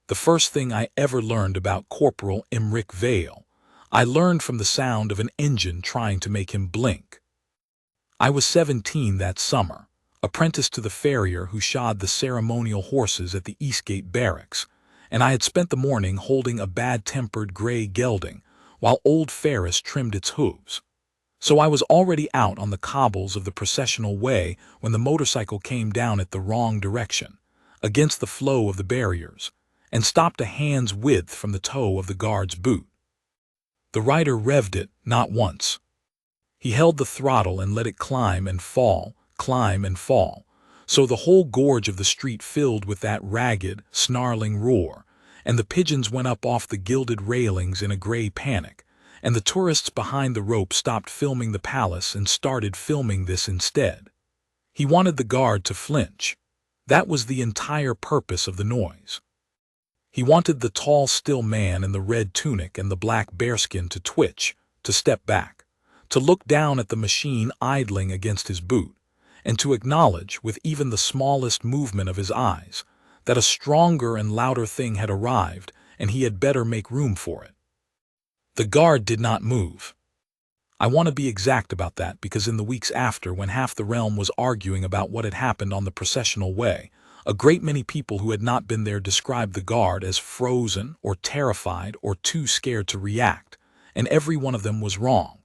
The first thing I ever learned about Corporal Emric Vale, I learned from the sound of an engine trying to make him blink. I was 17 that summer, apprenticed to the farrier who shod the ceremonial horses at the Eastgate barracks, and I had spent the morning holding a bad-tempered gray gelding while old Ferris trimmed its hooves. So I was already out on the cobbles of the processional way when the motorcycle came down it the wrong direction, against the flow of the barriers, and stopped a hand's width from the toe of the guard's boot. The rider revved it not once. He held the throttle and let it climb and fall, so the whole gorge of the street filled with that ragged, snarling roar, and the pigeons went up off the gilded railings in a gray panic, and the tourists behind the rope stopped filming the palace and started filming this instead. He wanted the guard to flinch. That was the entire purpose of the noise. He wanted the tall, still man in the red tunic and the black bearskin to twitch, to step back, to look down at the machine idling against his boot, and to acknowledge, with even the smallest movement of his eyes, that a stronger and louder thing had arrived and he had better make room for it. The guard did not move. I want to be exact about that because in the weeks after, when half the realm was arguing about what had happened on the processional way, a great many people who had not been there described the guard as frozen or terrified or too scared to react, and every one of them was wrong.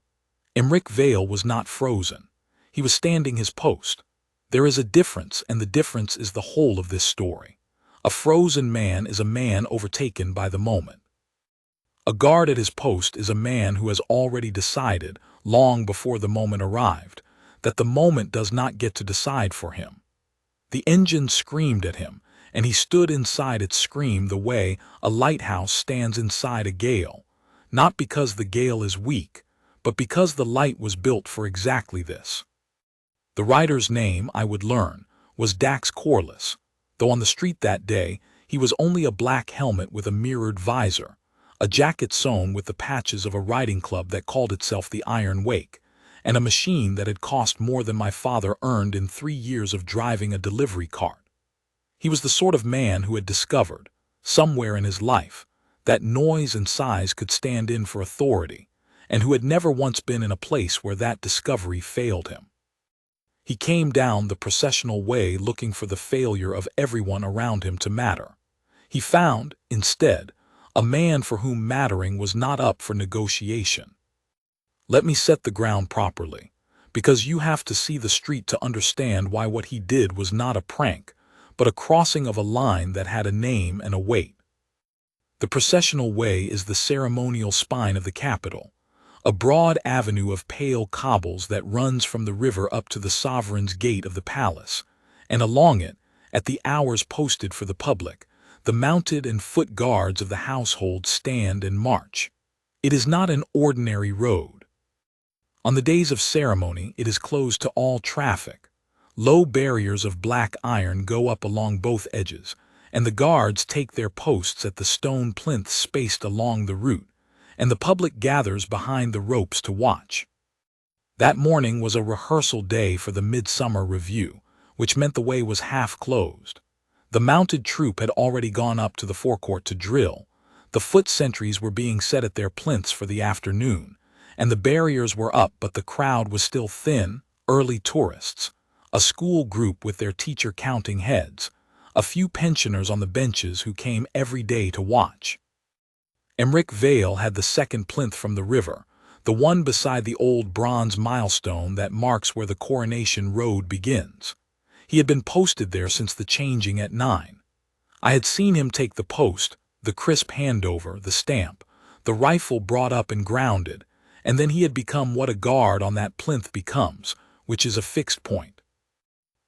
Emric Vale was not frozen. He was standing his post. There is a difference, and the difference is the whole of this story. A frozen man is a man overtaken by the moment. A guard at his post is a man who has already decided, long before the moment arrived, that the moment does not get to decide for him. The engine screamed at him, and he stood inside its scream the way a lighthouse stands inside a gale, not because the gale is weak, but because the light was built for exactly this. The rider's name, I would learn, was Dax Corliss, though on the street that day he was only a black helmet with a mirrored visor, a jacket sewn with the patches of a riding club that called itself the Iron Wake, and a machine that had cost more than my father earned in 3 years of driving a delivery cart. He was the sort of man who had discovered, somewhere in his life, that noise and size could stand in for authority, and who had never once been in a place where that discovery failed him. He came down the processional way looking for the failure of everyone around him to matter. He found, instead, a man for whom mattering was not up for negotiation. Let me set the ground properly, because you have to see the street to understand why what he did was not a prank, but a crossing of a line that had a name and a weight. The processional way is the ceremonial spine of the capital, a broad avenue of pale cobbles that runs from the river up to the sovereign's gate of the palace, and along it, at the hours posted for the public, the mounted and foot guards of the household stand and march. It is not an ordinary road. On the days of ceremony, it is closed to all traffic. Low barriers of black iron go up along both edges, and the guards take their posts at the stone plinths spaced along the route, and the public gathers behind the ropes to watch. That morning was a rehearsal day for the Midsummer Review, which meant the way was half closed. The mounted troop had already gone up to the forecourt to drill, the foot sentries were being set at their plinths for the afternoon, and the barriers were up, but the crowd was still thin, early tourists, a school group with their teacher counting heads, a few pensioners on the benches who came every day to watch. Emric Vale had the second plinth from the river, the one beside the old bronze milestone that marks where the Coronation Road begins. He had been posted there since the changing at 9. I had seen him take the post, the crisp handover, the stamp, the rifle brought up and grounded, and then he had become what a guard on that plinth becomes, which is a fixed point.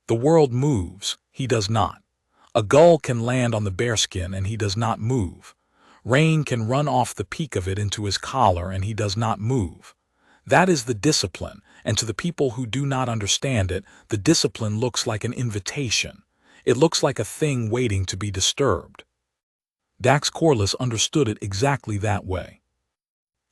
The world moves, he does not. A gull can land on the bearskin and he does not move. Rain can run off the peak of it into his collar and he does not move. That is the discipline, and to the people who do not understand it, the discipline looks like an invitation. It looks like a thing waiting to be disturbed. Dax Corliss understood it exactly that way.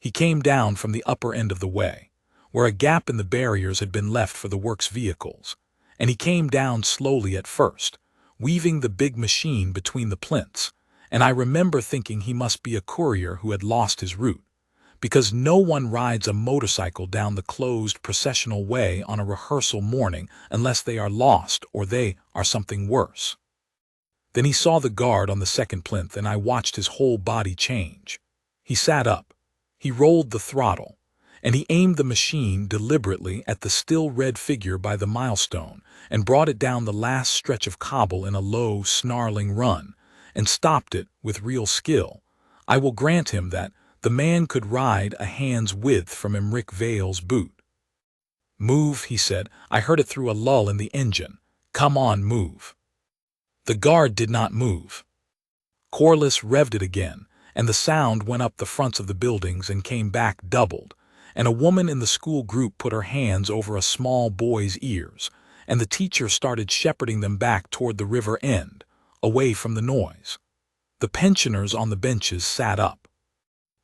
He came down from the upper end of the way, where a gap in the barriers had been left for the works vehicles, and he came down slowly at first, weaving the big machine between the plinths, and I remember thinking he must be a courier who had lost his route, because no one rides a motorcycle down the closed processional way on a rehearsal morning unless they are lost or they are something worse. Then he saw the guard on the second plinth, and I watched his whole body change. He sat up, he rolled the throttle, and he aimed the machine deliberately at the still red figure by the milestone and brought it down the last stretch of cobble in a low, snarling run, and stopped it with real skill. I will grant him that the man could ride a hand's width from Emric Vale's boot. "Move," he said. I heard it through a lull in the engine. "Come on, move." The guard did not move. Corliss revved it again, and the sound went up the fronts of the buildings and came back doubled, and a woman in the school group put her hands over a small boy's ears, and the teacher started shepherding them back toward the river end, away from the noise. The pensioners on the benches sat up.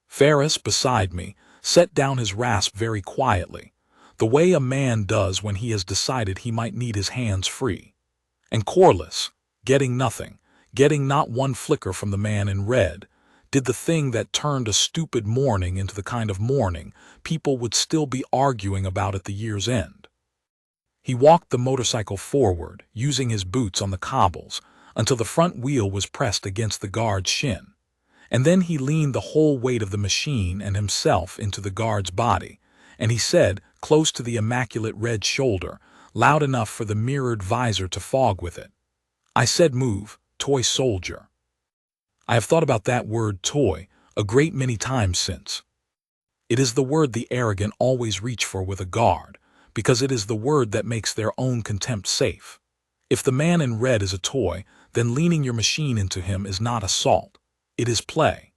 Ferris, beside me, set down his rasp very quietly, the way a man does when he has decided he might need his hands free. And Corliss, getting nothing, getting not one flicker from the man in red, did the thing that turned a stupid mourning into the kind of mourning people would still be arguing about at the year's end. He walked the motorcycle forward, using his boots on the cobbles, until the front wheel was pressed against the guard's shin, and then he leaned the whole weight of the machine and himself into the guard's body, and he said, close to the immaculate red shoulder, loud enough for the mirrored visor to fog with it, "I said move, toy soldier." I have thought about that word toy a great many times since. It is the word the arrogant always reach for with a guard, because it is the word that makes their own contempt safe. If the man in red is a toy, then leaning your machine into him is not assault. It is play.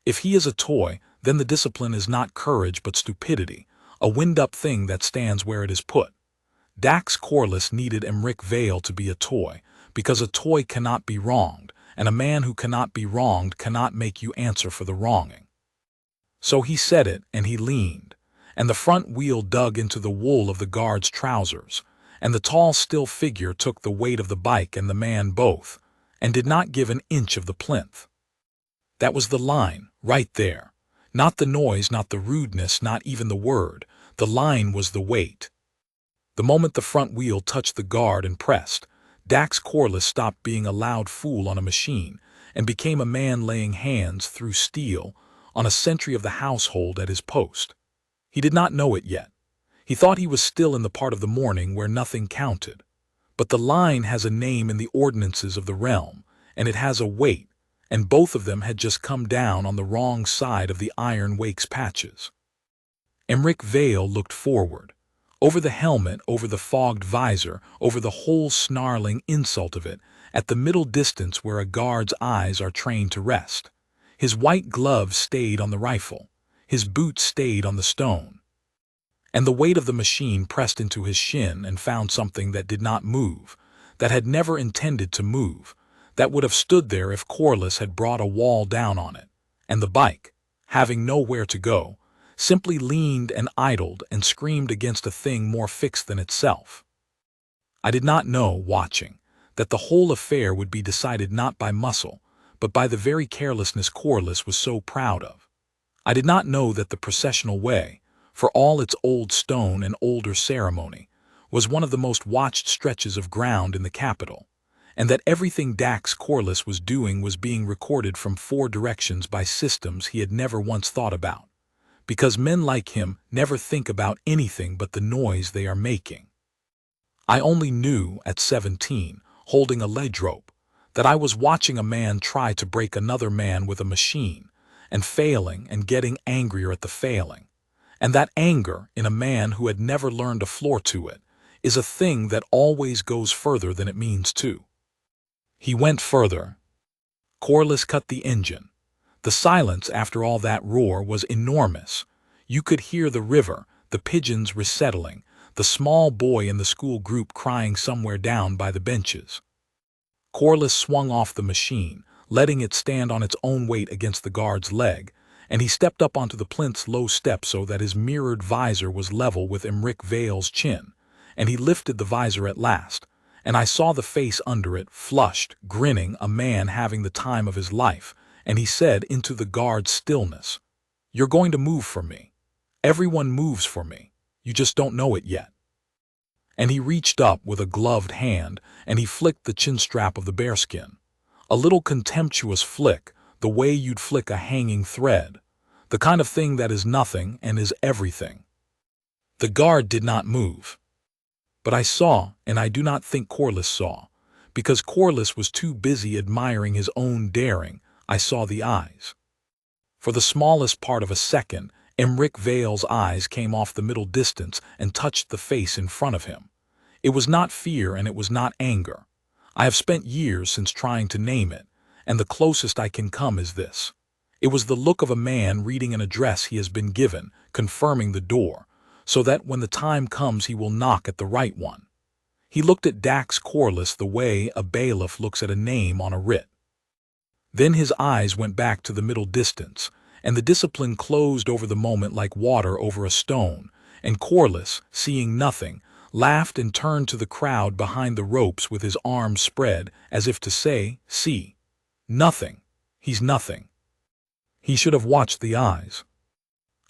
If he is a toy, then the discipline is not courage but stupidity, a wind-up thing that stands where it is put. Dax Corliss needed Emric Vale to be a toy, because a toy cannot be wronged, and a man who cannot be wronged cannot make you answer for the wronging. So he said it, and he leaned, and the front wheel dug into the wool of the guard's trousers, and the tall, still figure took the weight of the bike and the man both, and did not give an inch of the plinth. That was the line, right there. Not the noise, not the rudeness, not even the word. The line was the weight. The moment the front wheel touched the guard and pressed, Dax Corliss stopped being a loud fool on a machine and became a man laying hands through steel on a sentry of the household at his post. He did not know it yet. He thought he was still in the part of the morning where nothing counted. But the line has a name in the ordinances of the realm, and it has a weight, and both of them had just come down on the wrong side of the iron wake's patches. Emric Vale looked forward, over the helmet, over the fogged visor, over the whole snarling insult of it, at the middle distance where a guard's eyes are trained to rest. His white gloves stayed on the rifle, his boots stayed on the stone. And the weight of the machine pressed into his shin and found something that did not move, that had never intended to move, that would have stood there if Corliss had brought a wall down on it, and the bike, having nowhere to go, simply leaned and idled and screamed against a thing more fixed than itself. I did not know, watching, that the whole affair would be decided not by muscle, but by the very carelessness Corliss was so proud of. I did not know that the processional way, for all its old stone and older ceremony, was one of the most watched stretches of ground in the capital, and that everything Dax Corliss was doing was being recorded from 4 directions by systems he had never once thought about, because men like him never think about anything but the noise they are making. I only knew, at 17, holding a ledge rope, that I was watching a man try to break another man with a machine, and failing and getting angrier at the failing, and that anger in a man who had never learned a floor to it is a thing that always goes further than it means to. He went further. Corliss cut the engine. The silence after all that roar was enormous. You could hear the river, the pigeons resettling, the small boy in the school group crying somewhere down by the benches. Corliss swung off the machine, letting it stand on its own weight against the guard's leg, and he stepped up onto the plinth's low step so that his mirrored visor was level with Emric Vale's chin, and he lifted the visor at last, and I saw the face under it, flushed, grinning, a man having the time of his life, and he said into the guard's stillness, "You're going to move for me. Everyone moves for me. You just don't know it yet." And he reached up with a gloved hand, and he flicked the chin strap of the bearskin. A little contemptuous flick, the way you'd flick a hanging thread, the kind of thing that is nothing and is everything. The guard did not move. But I saw, and I do not think Corliss saw, because Corliss was too busy admiring his own daring. I saw the eyes. For the smallest part of a second, Emric Vale's eyes came off the middle distance and touched the face in front of him. It was not fear and it was not anger. I have spent years since trying to name it, and the closest I can come is this. It was the look of a man reading an address he has been given, confirming the door, so that when the time comes he will knock at the right one. He looked at Dax Corliss the way a bailiff looks at a name on a writ. Then his eyes went back to the middle distance, and the discipline closed over the moment like water over a stone, and Corliss, seeing nothing, laughed and turned to the crowd behind the ropes with his arms spread, as if to say, "See, nothing. He's nothing." He should have watched the eyes.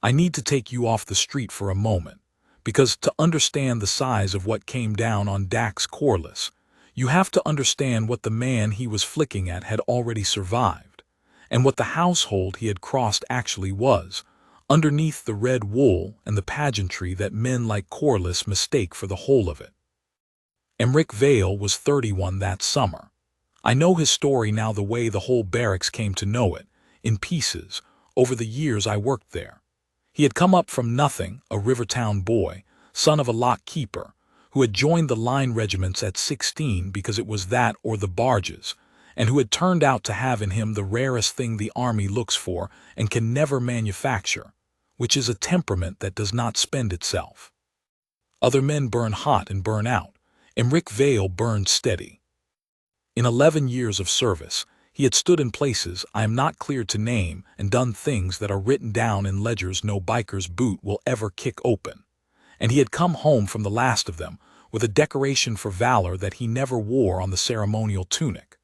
I need to take you off the street for a moment, because to understand the size of what came down on Dax Corliss, you have to understand what the man he was flicking at had already survived, and what the household he had crossed actually was, underneath the red wool and the pageantry that men like Corliss mistake for the whole of it. Emric Vale was 31 that summer. I know his story now the way the whole barracks came to know it, in pieces, over the years I worked there. He had come up from nothing, a Rivertown boy, son of a lock keeper, who had joined the line regiments at 16 because it was that or the barges, and who had turned out to have in him the rarest thing the army looks for and can never manufacture, which is a temperament that does not spend itself. Other men burn hot and burn out. Emric Vale burned steady. In 11 years of service, he had stood in places I am not cleared to name and done things that are written down in ledgers no biker's boot will ever kick open. And he had come home from the last of them with a decoration for valor that he never wore on the ceremonial tunic,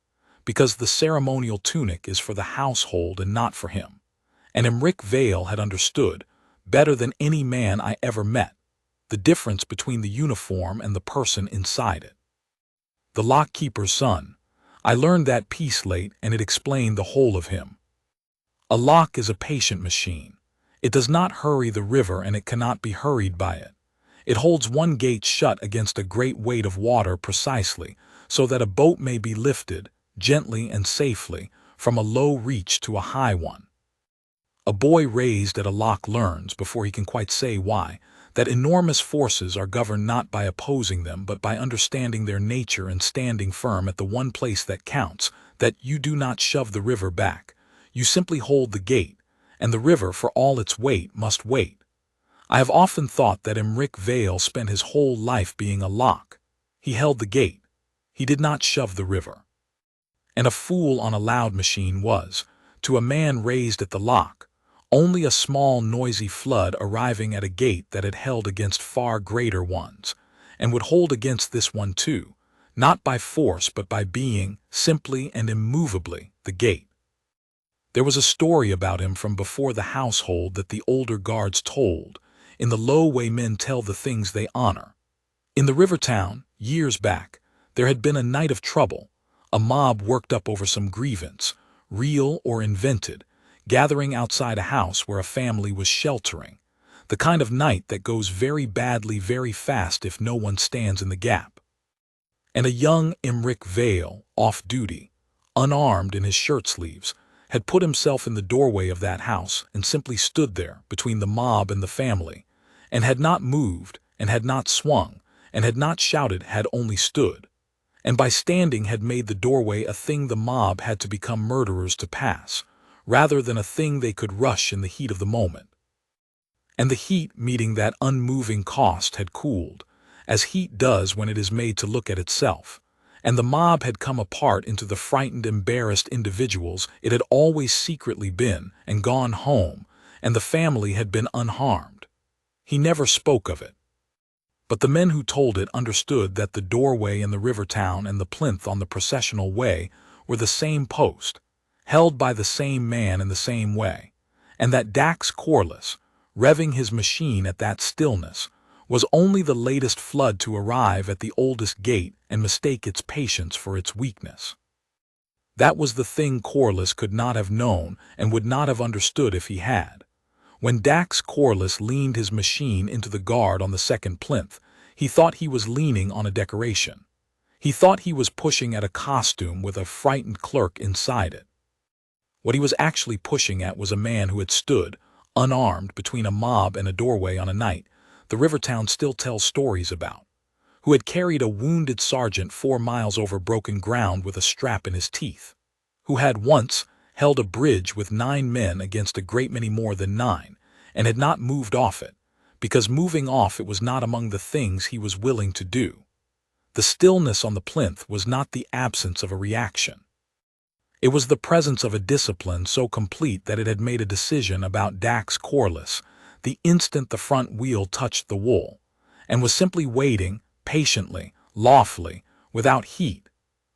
because the ceremonial tunic is for the household and not for him. And Emric Vale had understood, better than any man I ever met, the difference between the uniform and the person inside it. The lock keeper's son. I learned that piece late, and it explained the whole of him. A lock is a patient machine. It does not hurry the river, and it cannot be hurried by it. It holds one gate shut against a great weight of water precisely, so that a boat may be lifted, gently and safely, from a low reach to a high one. A boy raised at a lock learns, before he can quite say why, that enormous forces are governed not by opposing them but by understanding their nature and standing firm at the one place that counts, that you do not shove the river back, you simply hold the gate, and the river for all its weight must wait. I have often thought that Emric Vale spent his whole life being a lock. He held the gate. He did not shove the river. And a fool on a loud machine was, to a man raised at the lock, only a small noisy flood arriving at a gate that had held against far greater ones, and would hold against this one too, not by force but by being, simply and immovably, the gate. There was a story about him from before the household that the older guards told, in the low way men tell the things they honor. In the Rivertown, years back, there had been a night of trouble, a mob worked up over some grievance, real or invented, gathering outside a house where a family was sheltering, the kind of night that goes very badly very fast if no one stands in the gap. And a young Emric Vale, off duty, unarmed in his shirt sleeves, had put himself in the doorway of that house and simply stood there between the mob and the family, and had not moved, and had not swung, and had not shouted, had only stood, and by standing had made the doorway a thing the mob had to become murderers to pass, rather than a thing they could rush in the heat of the moment. And the heat meeting that unmoving cost had cooled, as heat does when it is made to look at itself, and the mob had come apart into the frightened, embarrassed individuals it had always secretly been, and gone home, and the family had been unharmed. He never spoke of it. But the men who told it understood that the doorway in the river town and the plinth on the processional way were the same post, held by the same man in the same way, and that Dax Corliss, revving his machine at that stillness, was only the latest flood to arrive at the oldest gate and mistake its patience for its weakness. That was the thing Corliss could not have known and would not have understood if he had. When Dax Corliss leaned his machine into the guard on the second plinth, he thought he was leaning on a decoration. He thought he was pushing at a costume with a frightened clerk inside it. What he was actually pushing at was a man who had stood, unarmed, between a mob and a doorway on a night the Rivertown still tells stories about, who had carried a wounded sergeant 4 miles over broken ground with a strap in his teeth, who had once held a bridge with 9 men against a great many more than 9, and had not moved off it, because moving off it was not among the things he was willing to do. The stillness on the plinth was not the absence of a reaction. It was the presence of a discipline so complete that it had made a decision about Dax Corliss the instant the front wheel touched the wool, and was simply waiting, patiently, lawfully, without heat,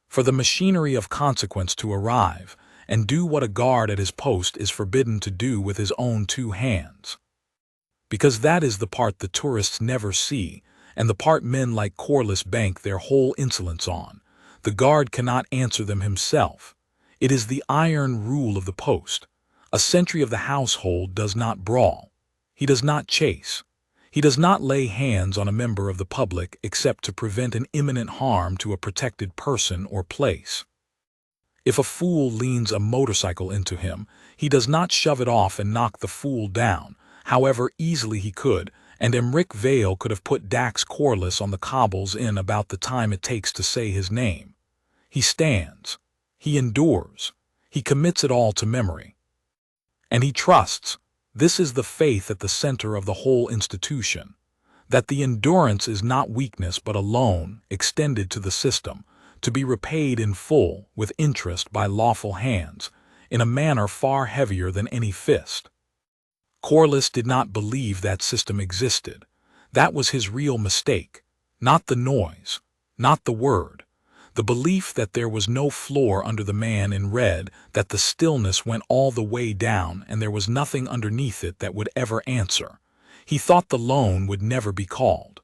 for the machinery of consequence to arrive and do what a guard at his post is forbidden to do with his own 2 hands. Because that is the part the tourists never see, and the part men like Corliss bank their whole insolence on. The guard cannot answer them himself. It is the iron rule of the post. A sentry of the household does not brawl. He does not chase. He does not lay hands on a member of the public except to prevent an imminent harm to a protected person or place. If a fool leans a motorcycle into him, he does not shove it off and knock the fool down, however easily he could, and Emric Vale could have put Dax Corliss on the cobbles in about the time it takes to say his name. He stands. He endures. He commits it all to memory. And he trusts. This is the faith at the center of the whole institution, that the endurance is not weakness but a loan extended to the system, to be repaid in full with interest by lawful hands, in a manner far heavier than any fist. Corliss did not believe that system existed. That was his real mistake, not the noise, not the word. The belief that there was no floor under the man in red, that the stillness went all the way down and there was nothing underneath it that would ever answer. He thought the loan would never be called.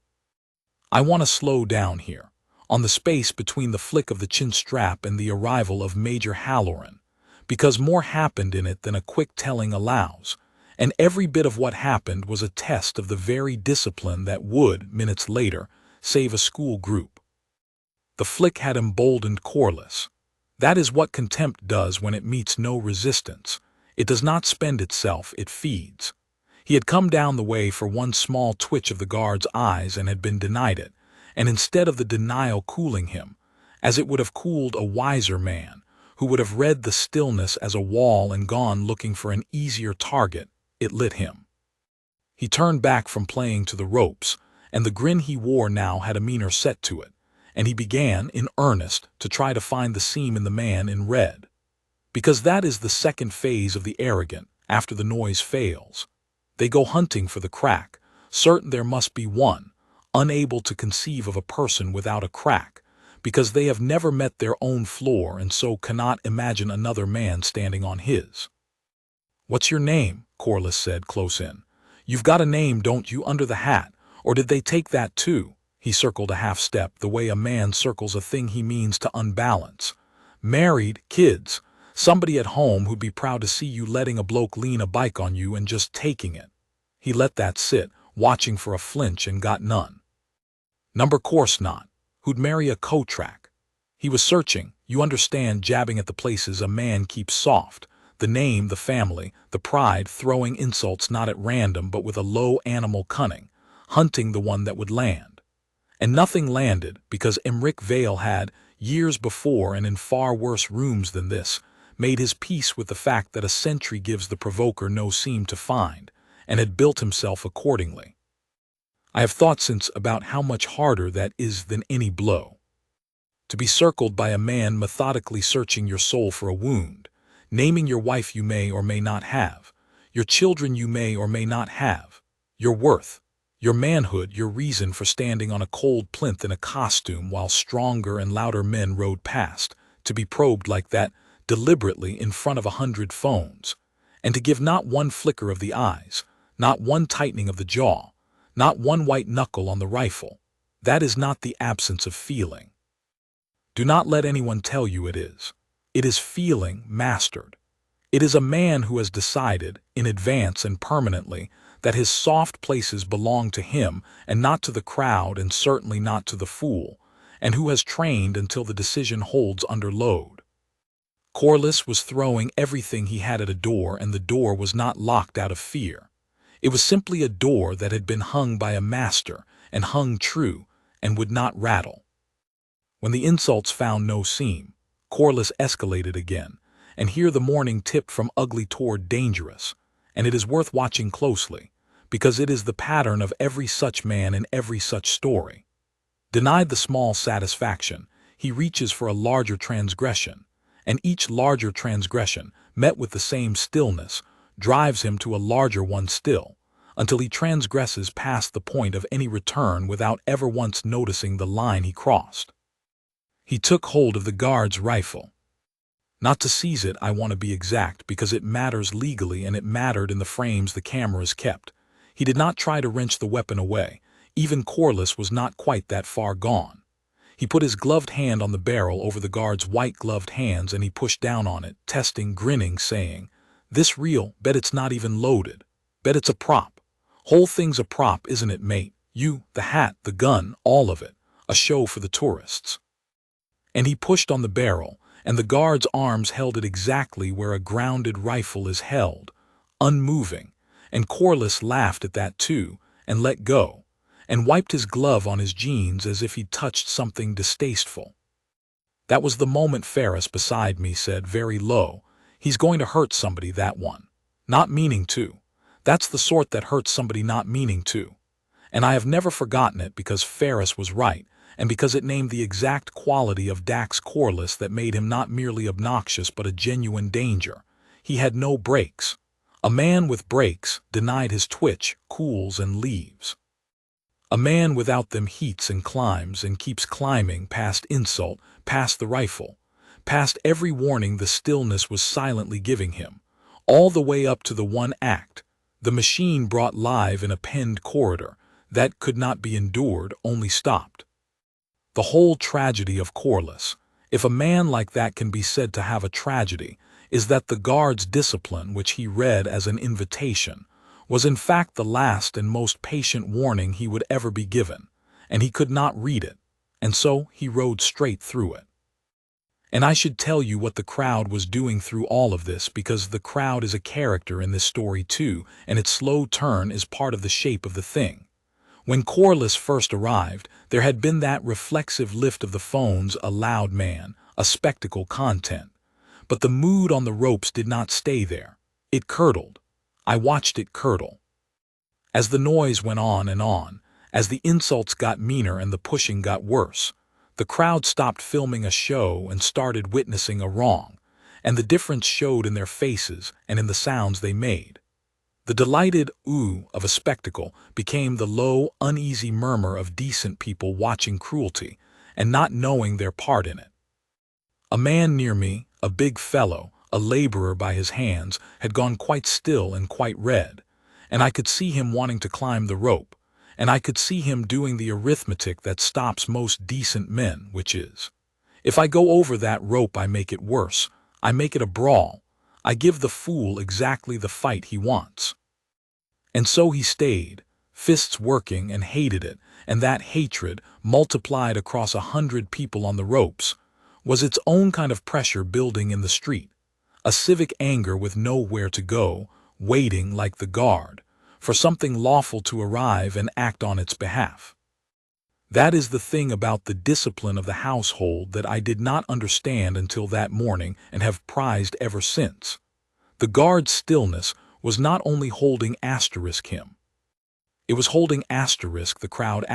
I want to slow down here, on the space between the flick of the chin strap and the arrival of Major Halloran, because more happened in it than a quick telling allows, and every bit of what happened was a test of the very discipline that would, minutes later, save a school group. The flick had emboldened Corliss. That is what contempt does when it meets no resistance. It does not spend itself, it feeds. He had come down the way for one small twitch of the guard's eyes and had been denied it, and instead of the denial cooling him, as it would have cooled a wiser man, who would have read the stillness as a wall and gone looking for an easier target, it lit him. He turned back from playing to the ropes, and the grin he wore now had a meaner set to it, and he began, in earnest, to try to find the seam in the man in red. Because that is the second phase of the arrogant, after the noise fails. They go hunting for the crack, certain there must be one, unable to conceive of a person without a crack, because they have never met their own floor and so cannot imagine another man standing on his. "What's your name?" Corliss said close in. "You've got a name, don't you, under the hat, or did they take that too?" He circled a half step the way a man circles a thing he means to unbalance. "Married, kids, somebody at home who'd be proud to see you letting a bloke lean a bike on you and just taking it." He let that sit, watching for a flinch, and got none. "Number course not. Who'd marry a co-track?" He was searching, you understand, jabbing at the places a man keeps soft, the name, the family, the pride, throwing insults not at random but with a low animal cunning, hunting the one that would land. And nothing landed, because Emric Vale had, years before and in far worse rooms than this, made his peace with the fact that a sentry gives the provoker no seam to find, and had built himself accordingly. I have thought since about how much harder that is than any blow. To be circled by a man methodically searching your soul for a wound, naming your wife you may or may not have, your children you may or may not have, your worth, Your manhood, your reason for standing on a cold plinth in a costume while stronger and louder men rode past, to be probed like that, deliberately in front of 100 phones, and to give not one flicker of the eyes, not one tightening of the jaw, not one white knuckle on the rifle. That is not the absence of feeling. Do not let anyone tell you it is. It is feeling mastered. It is a man who has decided, in advance and permanently, that his soft places belong to him and not to the crowd and certainly not to the fool, and who has trained until the decision holds under load. Corliss was throwing everything he had at a door, and the door was not locked out of fear. It was simply a door that had been hung by a master and hung true and would not rattle. When the insults found no seam, Corliss escalated again, and here the morning tipped from ugly toward dangerous, and it is worth watching closely, because it is the pattern of every such man in every such story. Denied the small satisfaction, he reaches for a larger transgression, and each larger transgression, met with the same stillness, drives him to a larger one still, until he transgresses past the point of any return without ever once noticing the line he crossed. He took hold of the guard's rifle. Not to seize it, I want to be exact, because it matters legally and it mattered in the frames the cameras kept. He did not try to wrench the weapon away. Even Corliss was not quite that far gone. He put his gloved hand on the barrel over the guard's white-gloved hands, and he pushed down on it, testing, grinning, saying, "This real, bet it's not even loaded. Bet it's a prop. Whole thing's a prop, isn't it, mate? You, the hat, the gun, all of it. A show for the tourists." And he pushed on the barrel, and the guard's arms held it exactly where a grounded rifle is held, unmoving, and Corliss laughed at that too, and let go, and wiped his glove on his jeans as if he'd touched something distasteful. That was the moment Ferris beside me said very low, "He's going to hurt somebody, that one. Not meaning to. That's the sort that hurts somebody not meaning to." And I have never forgotten it, because Ferris was right, and because it named the exact quality of Dax Corliss that made him not merely obnoxious but a genuine danger. He had no brakes. A man with brakes, denied his twitch, cools and leaves. A man without them heats and climbs and keeps climbing past insult, past the rifle, past every warning the stillness was silently giving him, all the way up to the one act, the machine brought live in a penned corridor, that could not be endured, only stopped. The whole tragedy of Corliss, if a man like that can be said to have a tragedy, is that the guard's discipline, which he read as an invitation, was in fact the last and most patient warning he would ever be given, and he could not read it, and so he rode straight through it. And I should tell you what the crowd was doing through all of this, because the crowd is a character in this story too, and its slow turn is part of the shape of the thing. When Corliss first arrived, there had been that reflexive lift of the phones, a loud man, a spectacle content. But the mood on the ropes did not stay there. It curdled. I watched it curdle. As the noise went on, as the insults got meaner and the pushing got worse, the crowd stopped filming a show and started witnessing a wrong, and the difference showed in their faces and in the sounds they made. The delighted ooh of a spectacle became the low, uneasy murmur of decent people watching cruelty and not knowing their part in it. A man near me, a big fellow, a laborer by his hands, had gone quite still and quite red, and I could see him wanting to climb the rope, and I could see him doing the arithmetic that stops most decent men, which is, if I go over that rope I make it worse, I make it a brawl, I give the fool exactly the fight he wants. And so he stayed, fists working, and hated it, and that hatred, multiplied across 100 people on the ropes, was its own kind of pressure building in the street, a civic anger with nowhere to go, waiting, like the guard, for something lawful to arrive and act on its behalf. That is the thing about the discipline of the household that I did not understand until that morning and have prized ever since. The guard's stillness was not only holding him. It was holding the crowd .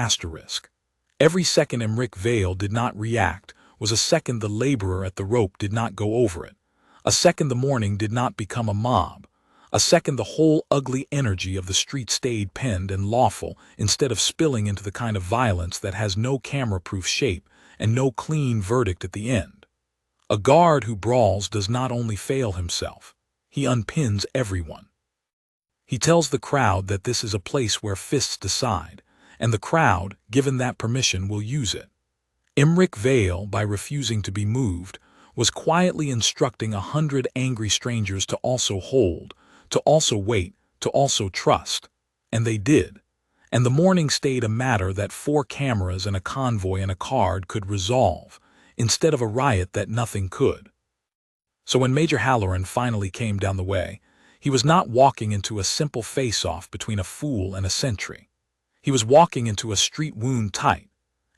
Every second Emric Vale did not react was a second the laborer at the rope did not go over it, a second the morning did not become a mob, A second, the whole ugly energy of the street stayed penned and lawful instead of spilling into the kind of violence that has no camera-proof shape and no clean verdict at the end. A guard who brawls does not only fail himself, he unpins everyone. He tells the crowd that this is a place where fists decide, and the crowd, given that permission, will use it. Emric Vale, by refusing to be moved, was quietly instructing 100 angry strangers to also hold, to also wait, to also trust. And they did. And the morning stayed a matter that 4 cameras and a convoy and a card could resolve, instead of a riot that nothing could. So when Major Halloran finally came down the way, he was not walking into a simple face-off between a fool and a sentry. He was walking into a street wound tight,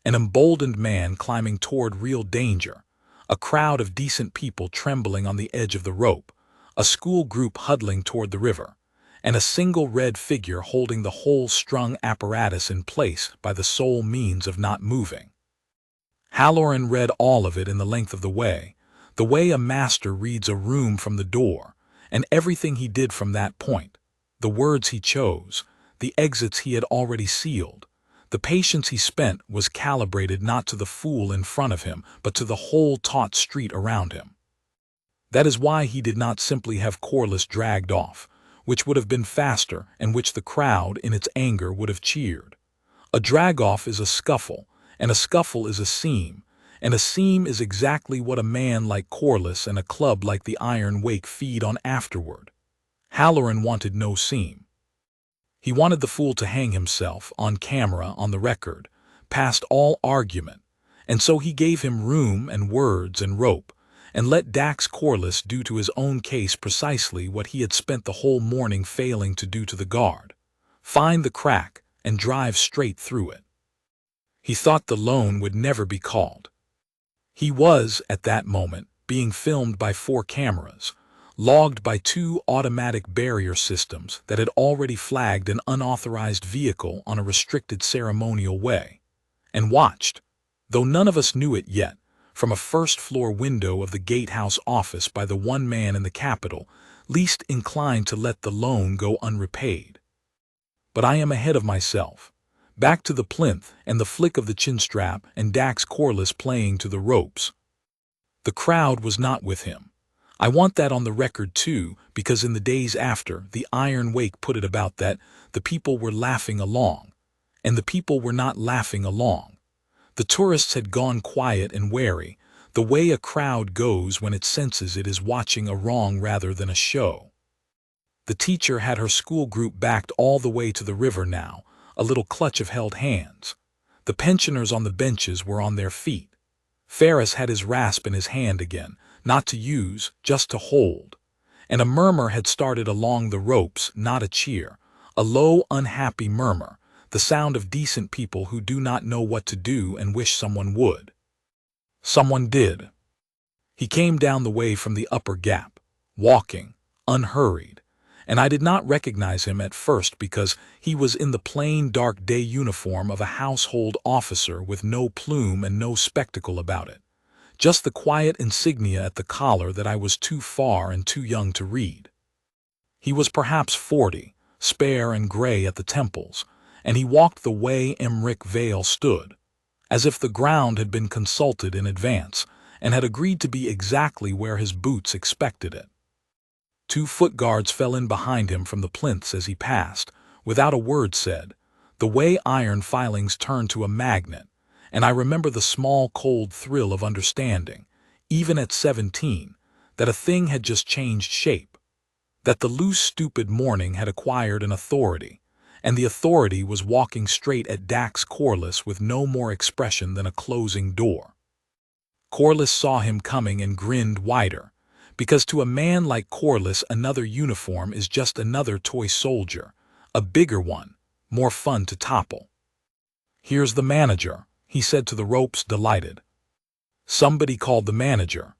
an emboldened man climbing toward real danger, a crowd of decent people trembling on the edge of the rope, a school group huddling toward the river, and a single red figure holding the whole strung apparatus in place by the sole means of not moving. Halloran read all of it in the length of the way a master reads a room from the door, and everything he did from that point, the words he chose, the exits he had already sealed, the patience he spent was calibrated not to the fool in front of him, but to the whole taut street around him. That is why he did not simply have Corliss dragged off, which would have been faster and which the crowd, in its anger, would have cheered. A drag-off is a scuffle, and a scuffle is a seam, and a seam is exactly what a man like Corliss and a club like the Iron Wake feed on afterward. Halloran wanted no seam. He wanted the fool to hang himself, on camera, on the record, past all argument, and so he gave him room and words and rope, and let Dax Corliss do to his own case precisely what he had spent the whole morning failing to do to the guard: find the crack and drive straight through it. He thought the loan would never be called. He was, at that moment, being filmed by 4 cameras, logged by 2 automatic barrier systems that had already flagged an unauthorized vehicle on a restricted ceremonial way, and watched, though none of us knew it yet, from a first-floor window of the gatehouse office by the one man in the capital least inclined to let the loan go unrepaid. But I am ahead of myself. Back to the plinth and the flick of the chinstrap and Dax Corliss playing to the ropes. The crowd was not with him. I want that on the record too, because in the days after, the Iron Wake put it about that the people were laughing along. And the people were not laughing along. The tourists had gone quiet and wary, the way a crowd goes when it senses it is watching a wrong rather than a show. The teacher had her school group backed all the way to the river now, a little clutch of held hands. The pensioners on the benches were on their feet. Ferris had his rasp in his hand again, not to use, just to hold. And a murmur had started along the ropes, not a cheer, a low, unhappy murmur, the sound of decent people who do not know what to do and wish someone would. Someone did. He came down the way from the upper gap, walking, unhurried, and I did not recognize him at first because he was in the plain dark day uniform of a household officer with no plume and no spectacle about it, just the quiet insignia at the collar that I was too far and too young to read. He was perhaps 40, spare and gray at the temples, and he walked the way Emric Vale stood, as if the ground had been consulted in advance and had agreed to be exactly where his boots expected it. 2 foot guards fell in behind him from the plinths as he passed, without a word said, the way iron filings turned to a magnet, and I remember the small cold thrill of understanding, even at 17, that a thing had just changed shape, that the loose stupid morning had acquired an authority, and the authority was walking straight at Dax Corliss with no more expression than a closing door. Corliss saw him coming and grinned wider, because to a man like Corliss another uniform is just another toy soldier, a bigger one, more fun to topple. "Here's the manager," he said to the ropes, delighted. Somebody called the manager.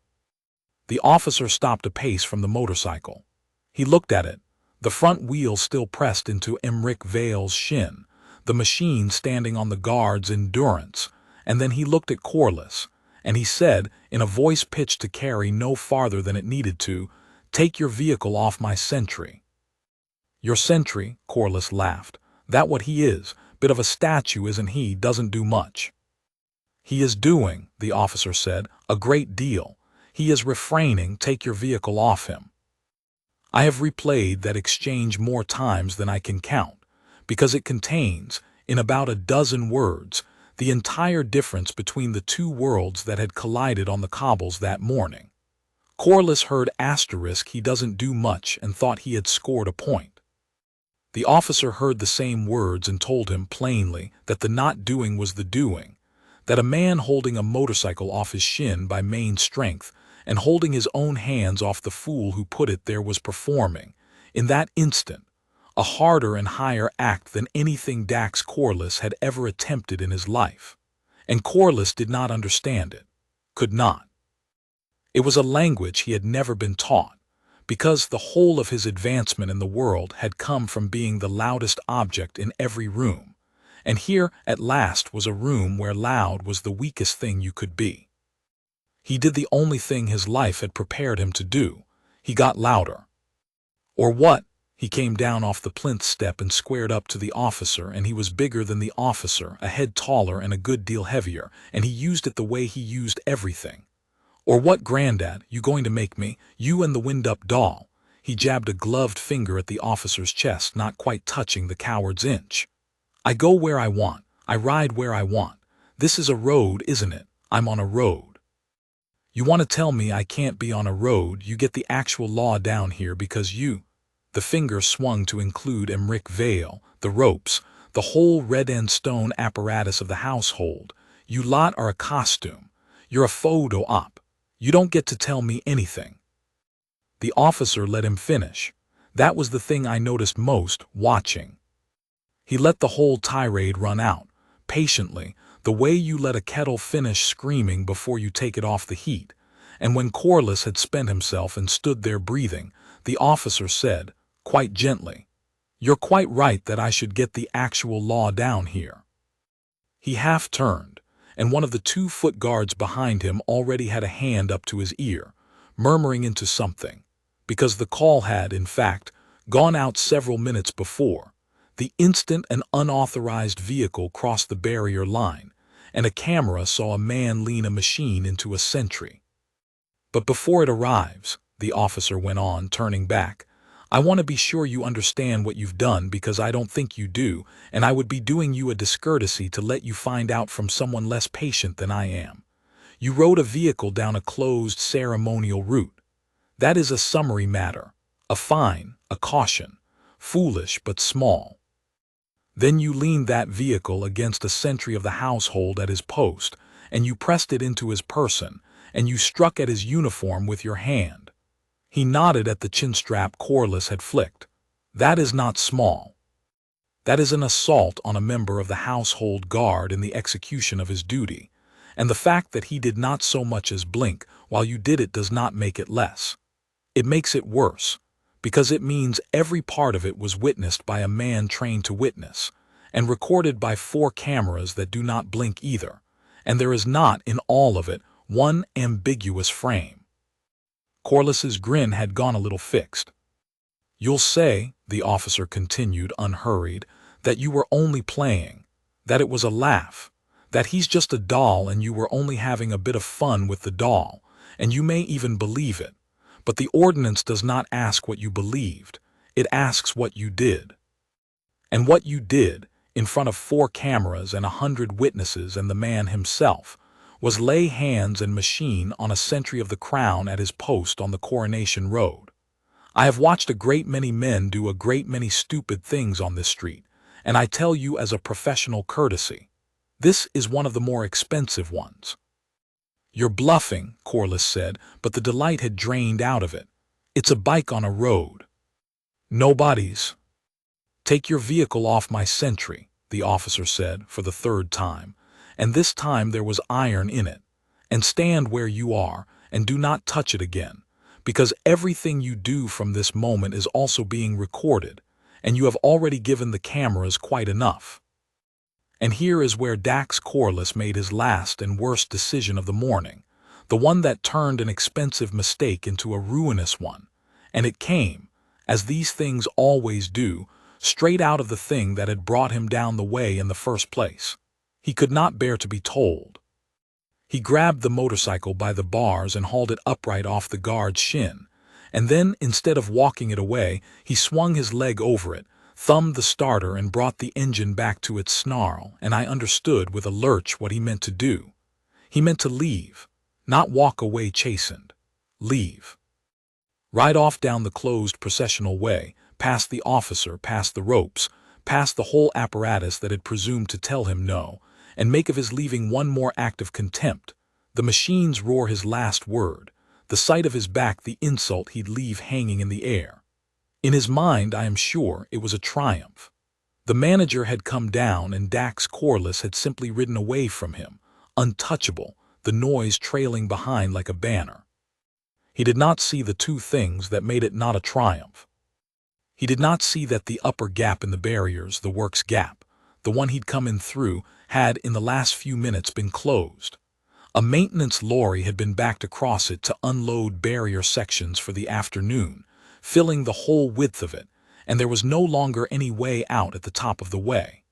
The officer stopped a pace from the motorcycle. He looked at it, the front wheel still pressed into Emric Vale's shin, the machine standing on the guard's endurance, and then he looked at Corliss, and he said, in a voice pitched to carry no farther than it needed to, "Take your vehicle off my sentry." Your sentry, Corliss laughed. That what he is, bit of a statue, isn't he? Doesn't do much. He is doing, the officer said, a great deal. He is refraining, take your vehicle off him. I have replayed that exchange more times than I can count, because it contains, in about a dozen words, the entire difference between the two worlds that had collided on the cobbles that morning. Corliss heard asterisk he doesn't do much and thought he had scored a point. The officer heard the same words and told him plainly that the not doing was the doing, that a man holding a motorcycle off his shin by main strength and holding his own hands off the fool who put it there was performing, in that instant, a harder and higher act than anything Dax Corliss had ever attempted in his life. And Corliss did not understand it, could not. It was a language he had never been taught, because the whole of his advancement in the world had come from being the loudest object in every room, and here at last was a room where loud was the weakest thing you could be. He did the only thing his life had prepared him to do. He got louder. Or what? He came down off the plinth step and squared up to the officer, and he was bigger than the officer, a head taller and a good deal heavier, and he used it the way he used everything. Or what, Grandad, you going to make me, you and the wind-up doll? He jabbed a gloved finger at the officer's chest, not quite touching the coward's inch. I go where I want. I ride where I want. This is a road, isn't it? I'm on a road. You want to tell me I can't be on a road? You get the actual law down here because you... The finger swung to include Emric Vale, the ropes, the whole red-end stone apparatus of the household. You lot are a costume. You're a photo op. You don't get to tell me anything. The officer let him finish. That was the thing I noticed most, watching. He let the whole tirade run out, patiently, the way you let a kettle finish screaming before you take it off the heat. And when Corliss had spent himself and stood there breathing, the officer said, quite gently, "You're quite right that I should get the actual law down here." He half turned, and one of the 2-foot guards behind him already had a hand up to his ear, murmuring into something, because the call had, in fact, gone out several minutes before, the instant an unauthorized vehicle crossed the barrier line, and a camera saw a man lean a machine into a sentry. "But before it arrives," the officer went on, turning back, "I want to be sure you understand what you've done, because I don't think you do, and I would be doing you a discourtesy to let you find out from someone less patient than I am. You rode a vehicle down a closed ceremonial route. That is a summary matter, a fine, a caution, foolish but small. Then you leaned that vehicle against a sentry of the household at his post, and you pressed it into his person, and you struck at his uniform with your hand." He nodded at the chinstrap Corliss had flicked. "That is not small. That is an assault on a member of the household guard in the execution of his duty, and the fact that he did not so much as blink while you did it does not make it less. It makes it worse, because it means every part of it was witnessed by a man trained to witness, and recorded by 4 cameras that do not blink either, and there is not, in all of it, one ambiguous frame." Corliss's grin had gone a little fixed. "You'll say," the officer continued, unhurried, "that you were only playing, that it was a laugh, that he's just a doll and you were only having a bit of fun with the doll, and you may even believe it. But the ordinance does not ask what you believed, it asks what you did. And what you did, in front of 4 cameras and 100 witnesses and the man himself, was lay hands and machine on a sentry of the crown at his post on the Coronation Road. I have watched a great many men do a great many stupid things on this street, and I tell you as a professional courtesy, this is one of the more expensive ones." "You're bluffing," Corliss said, but the delight had drained out of it. "It's a bike on a road. Nobody's." "Take your vehicle off my sentry," the officer said for the 3rd time, and this time there was iron in it, "and stand where you are, and do not touch it again, because everything you do from this moment is also being recorded, and you have already given the cameras quite enough." And here is where Dax Corliss made his last and worst decision of the morning, the one that turned an expensive mistake into a ruinous one, and it came, as these things always do, straight out of the thing that had brought him down the way in the first place. He could not bear to be told. He grabbed the motorcycle by the bars and hauled it upright off the guard's shin, and then, instead of walking it away, he swung his leg over it, thumbed the starter and brought the engine back to its snarl, and I understood with a lurch what he meant to do. He meant to leave, not walk away chastened. Leave. Ride off down the closed processional way, past the officer, past the ropes, past the whole apparatus that had presumed to tell him no, and make of his leaving one more act of contempt, the machines roar his last word, the sight of his back the insult he'd leave hanging in the air. In his mind, I am sure, it was a triumph. The manager had come down and Dax Corliss had simply ridden away from him, untouchable, the noise trailing behind like a banner. He did not see the two things that made it not a triumph. He did not see that the upper gap in the barriers, the works gap, the one he'd come in through, had in the last few minutes been closed. A maintenance lorry had been backed across it to unload barrier sections for the afternoon, filling the whole width of it, and there was no longer any way out at the top of the way.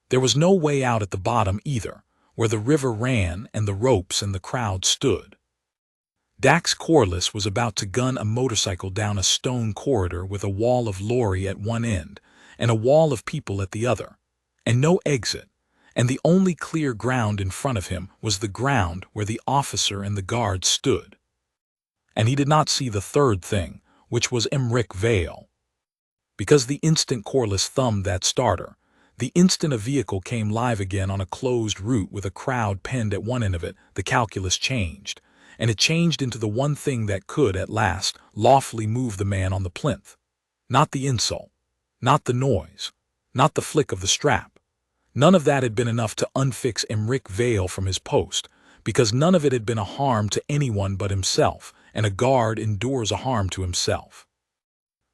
There was no way out at the bottom either, where the river ran and the ropes and the crowd stood. Dax Corliss was about to gun a motorcycle down a stone corridor with a wall of lorry at one end and a wall of people at the other, and no exit, and the only clear ground in front of him was the ground where the officer and the guards stood. And he did not see the third thing, which was Emric Vale. Because the instant Corliss thumbed that starter, the instant a vehicle came live again on a closed route with a crowd penned at one end of it, the calculus changed, and it changed into the one thing that could, at last, lawfully move the man on the plinth. Not the insult, not the noise, not the flick of the strap. None of that had been enough to unfix Emric Vale from his post, because none of it had been a harm to anyone but himself, and a guard endures a harm to himself.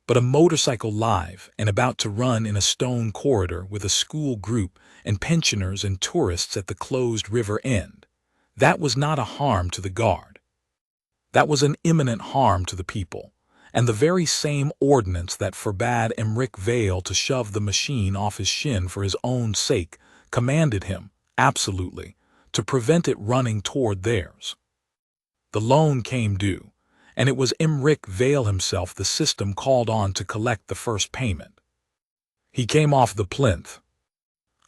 But a motorcycle live and about to run in a stone corridor with a school group and pensioners and tourists at the closed river end, that was not a harm to the guard. That was an imminent harm to the people, and the very same ordinance that forbade Emric Vale to shove the machine off his shin for his own sake commanded him, absolutely, to prevent it running toward theirs. The loan came due, and it was Emric Vale himself the system called on to collect the first payment. He came off the plinth.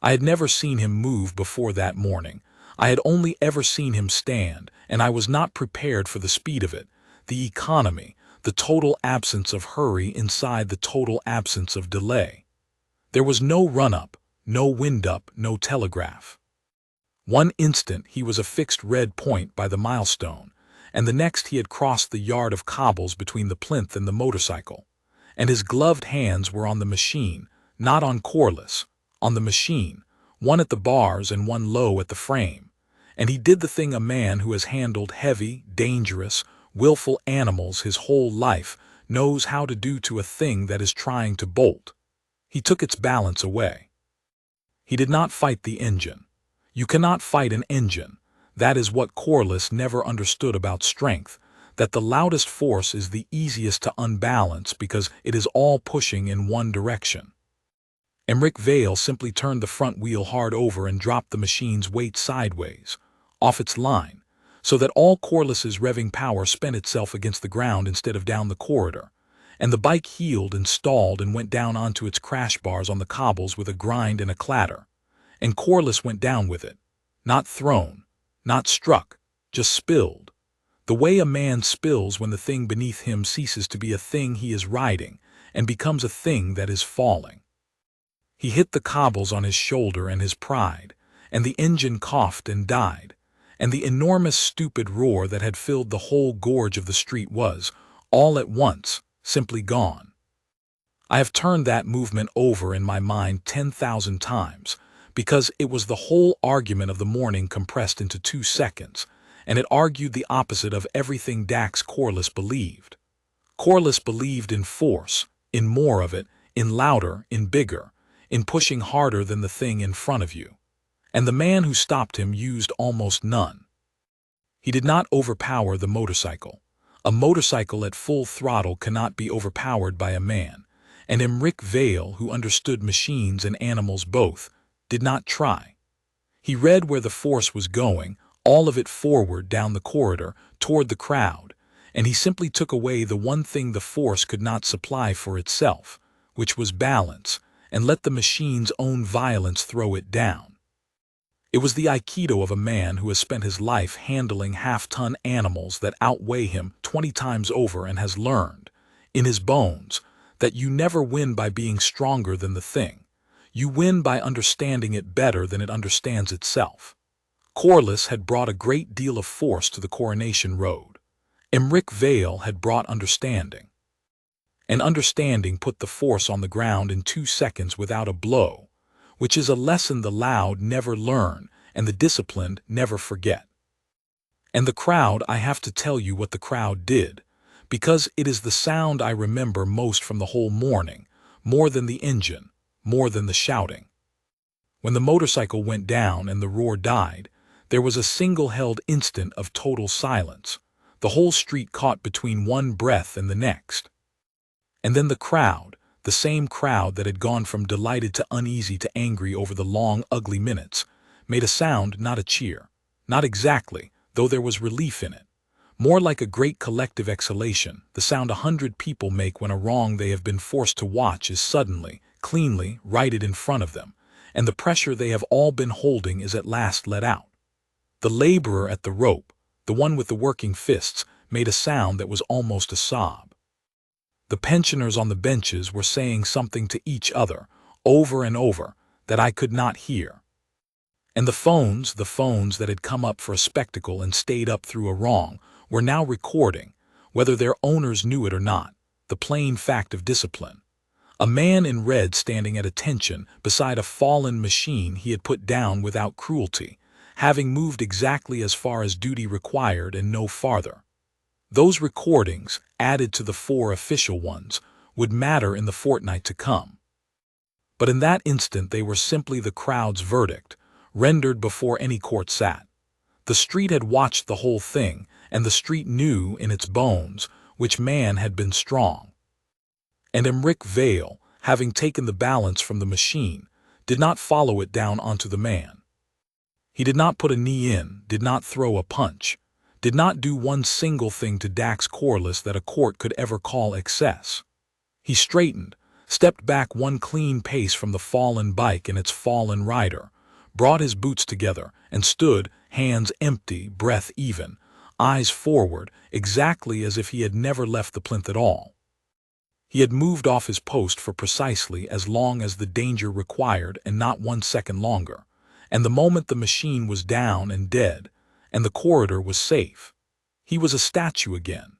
I had never seen him move before that morning. I had only ever seen him stand, and I was not prepared for the speed of it, the economy, the total absence of hurry inside the total absence of delay. There was no run-up, no wind-up, no telegraph. One instant he was a fixed red point by the milestone, and the next he had crossed the yard of cobbles between the plinth and the motorcycle, and his gloved hands were on the machine, not on Corliss, on the machine, one at the bars and one low at the frame, and he did the thing a man who has handled heavy, dangerous, willful animals his whole life knows how to do to a thing that is trying to bolt. He took its balance away. He did not fight the engine. You cannot fight an engine. That is what Corliss never understood about strength, that the loudest force is the easiest to unbalance because it is all pushing in one direction. Emric Vale simply turned the front wheel hard over and dropped the machine's weight sideways, off its line, so that all Corliss's revving power spent itself against the ground instead of down the corridor, and the bike heeled and stalled and went down onto its crash bars on the cobbles with a grind and a clatter, and Corliss went down with it, not thrown, not struck, just spilled, the way a man spills when the thing beneath him ceases to be a thing he is riding and becomes a thing that is falling. He hit the cobbles on his shoulder and his pride, and the engine coughed and died, and the enormous stupid roar that had filled the whole gorge of the street was, all at once, simply gone. I have turned that movement over in my mind 10,000 times, because it was the whole argument of the morning compressed into 2 seconds, and it argued the opposite of everything Dax Corliss believed. Corliss believed in force, in more of it, in louder, in bigger, in pushing harder than the thing in front of you. And the man who stopped him used almost none. He did not overpower the motorcycle. A motorcycle at full throttle cannot be overpowered by a man, and Emric Vale, who understood machines and animals both, did not try. He read where the force was going, all of it forward down the corridor, toward the crowd, and he simply took away the one thing the force could not supply for itself, which was balance, and let the machine's own violence throw it down. It was the aikido of a man who has spent his life handling half-ton animals that outweigh him 20 times over and has learned, in his bones, that you never win by being stronger than the thing. You win by understanding it better than it understands itself. Corliss had brought a great deal of force to the Coronation Road. Emric Vale had brought understanding. And understanding put the force on the ground in 2 seconds without a blow, which is a lesson the loud never learn and the disciplined never forget. And the crowd, I have to tell you what the crowd did, because it is the sound I remember most from the whole morning, more than the engine, more than the shouting. When the motorcycle went down and the roar died, there was a single-held instant of total silence, the whole street caught between one breath and the next. And then the crowd, the same crowd that had gone from delighted to uneasy to angry over the long, ugly minutes, made a sound, not a cheer. Not exactly, though there was relief in it. More like a great collective exhalation, the sound 100 people make when a wrong they have been forced to watch is suddenly, cleanly, righted in front of them, and the pressure they have all been holding is at last let out. The laborer at the rope, the one with the working fists, made a sound that was almost a sob. The pensioners on the benches were saying something to each other, over and over, that I could not hear. And the phones that had come up for a spectacle and stayed up through a wrong, were now recording, whether their owners knew it or not, the plain fact of discipline. A man in red standing at attention beside a fallen machine he had put down without cruelty, having moved exactly as far as duty required and no farther. Those recordings, added to the 4 official ones, would matter in the fortnight to come. But in that instant they were simply the crowd's verdict, rendered before any court sat. The street had watched the whole thing, and the street knew in its bones which man had been strong. And Emric Vale, having taken the balance from the machine, did not follow it down onto the man. He did not put a knee in, did not throw a punch, did not do one single thing to Dax Corliss that a court could ever call excess. He straightened, stepped back one clean pace from the fallen bike and its fallen rider, brought his boots together, and stood, hands empty, breath even, eyes forward, exactly as if he had never left the plinth at all. He had moved off his post for precisely as long as the danger required and not 1 second longer, and the moment the machine was down and dead, and the corridor was safe, he was a statue again,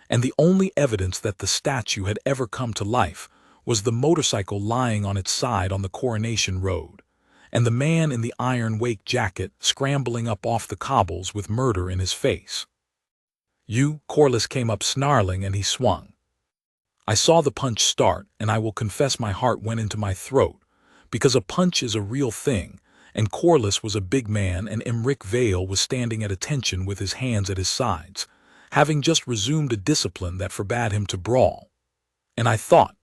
and the only evidence that the statue had ever come to life was the motorcycle lying on its side on the Coronation Road, and the man in the iron wake jacket scrambling up off the cobbles with murder in his face. Corliss came up snarling and he swung. I saw the punch start, and I will confess my heart went into my throat, because a punch is a real thing, and Corliss was a big man and Emric Vale was standing at attention with his hands at his sides, having just resumed a discipline that forbade him to brawl. And I thought,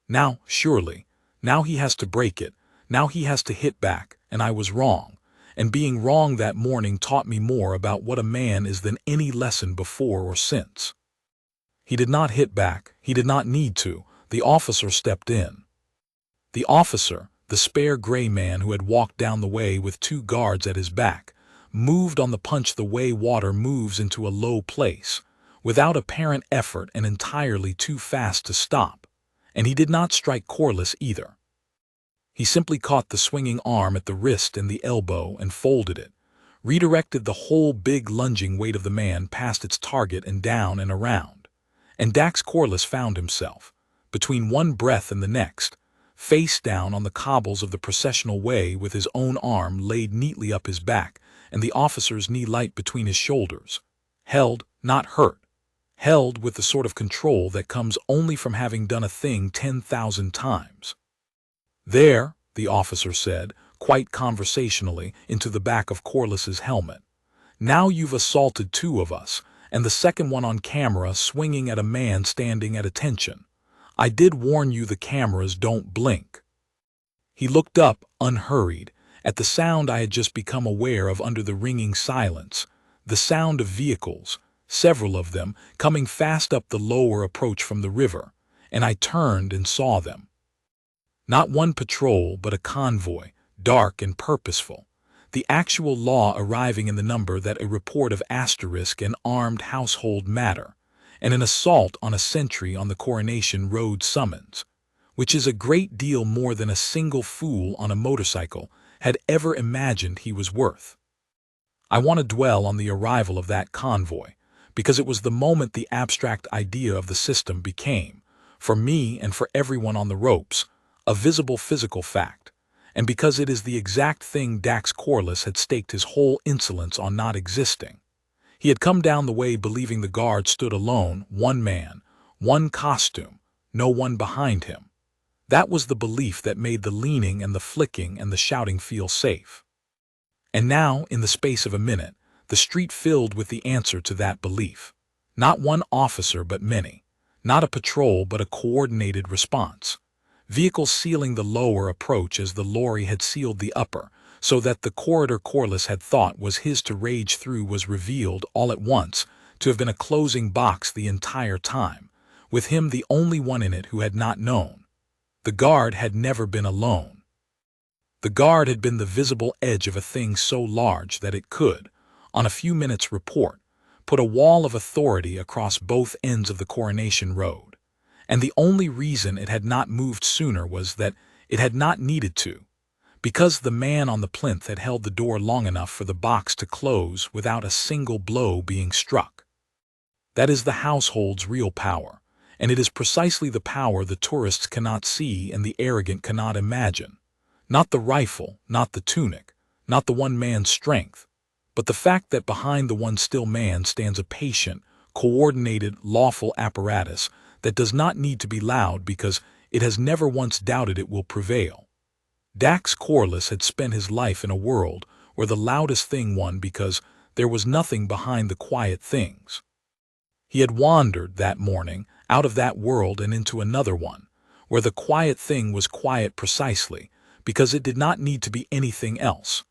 now, surely, now he has to break it, now he has to hit back, and I was wrong, and being wrong that morning taught me more about what a man is than any lesson before or since. He did not hit back, he did not need to, the officer stepped in. The officer, the spare gray man who had walked down the way with 2 guards at his back, moved on the punch the way water moves into a low place, without apparent effort and entirely too fast to stop, and he did not strike Corliss either. He simply caught the swinging arm at the wrist and the elbow and folded it, redirected the whole big lunging weight of the man past its target and down and around, and Dax Corliss found himself, between one breath and the next, face down on the cobbles of the processional way with his own arm laid neatly up his back and the officer's knee light between his shoulders, held, not hurt, held with the sort of control that comes only from having done a thing 10,000 times. There, the officer said, quite conversationally, into the back of Corliss's helmet. Now you've assaulted 2 of us, and the second one on camera swinging at a man standing at attention. "I did warn you the cameras don't blink." He looked up, unhurried, at the sound I had just become aware of under the ringing silence, the sound of vehicles, several of them, coming fast up the lower approach from the river, and I turned and saw them. Not one patrol, but a convoy, dark and purposeful. The actual law arriving in the number that a report of asterisk and armed household matter, and an assault on a sentry on the Coronation Road summons, which is a great deal more than a single fool on a motorcycle had ever imagined he was worth. I want to dwell on the arrival of that convoy, because it was the moment the abstract idea of the system became, for me and for everyone on the ropes, a visible physical fact, and because it is the exact thing Dax Corliss had staked his whole insolence on not existing. He had come down the way believing the guard stood alone, one man, one costume, no one behind him. That was the belief that made the leaning and the flicking and the shouting feel safe. And now, in the space of a minute, the street filled with the answer to that belief. Not one officer but many. Not a patrol but a coordinated response. Vehicles sealing the lower approach as the lorry had sealed the upper, so that the corridor Corliss had thought was his to rage through was revealed all at once to have been a closing box the entire time, with him the only one in it who had not known. The guard had never been alone. The guard had been the visible edge of a thing so large that it could, on a few minutes' report, put a wall of authority across both ends of the Coronation Road. And the only reason it had not moved sooner was that it had not needed to, because the man on the plinth had held the door long enough for the box to close without a single blow being struck. That is the household's real power, and it is precisely the power the tourists cannot see and the arrogant cannot imagine. Not the rifle, not the tunic, not the one man's strength, but the fact that behind the one still man stands a patient, coordinated, lawful apparatus that does not need to be loud because it has never once doubted it will prevail. Dax Corliss had spent his life in a world where the loudest thing won because there was nothing behind the quiet things. He had wandered that morning out of that world and into another one, where the quiet thing was quiet precisely because it did not need to be anything else,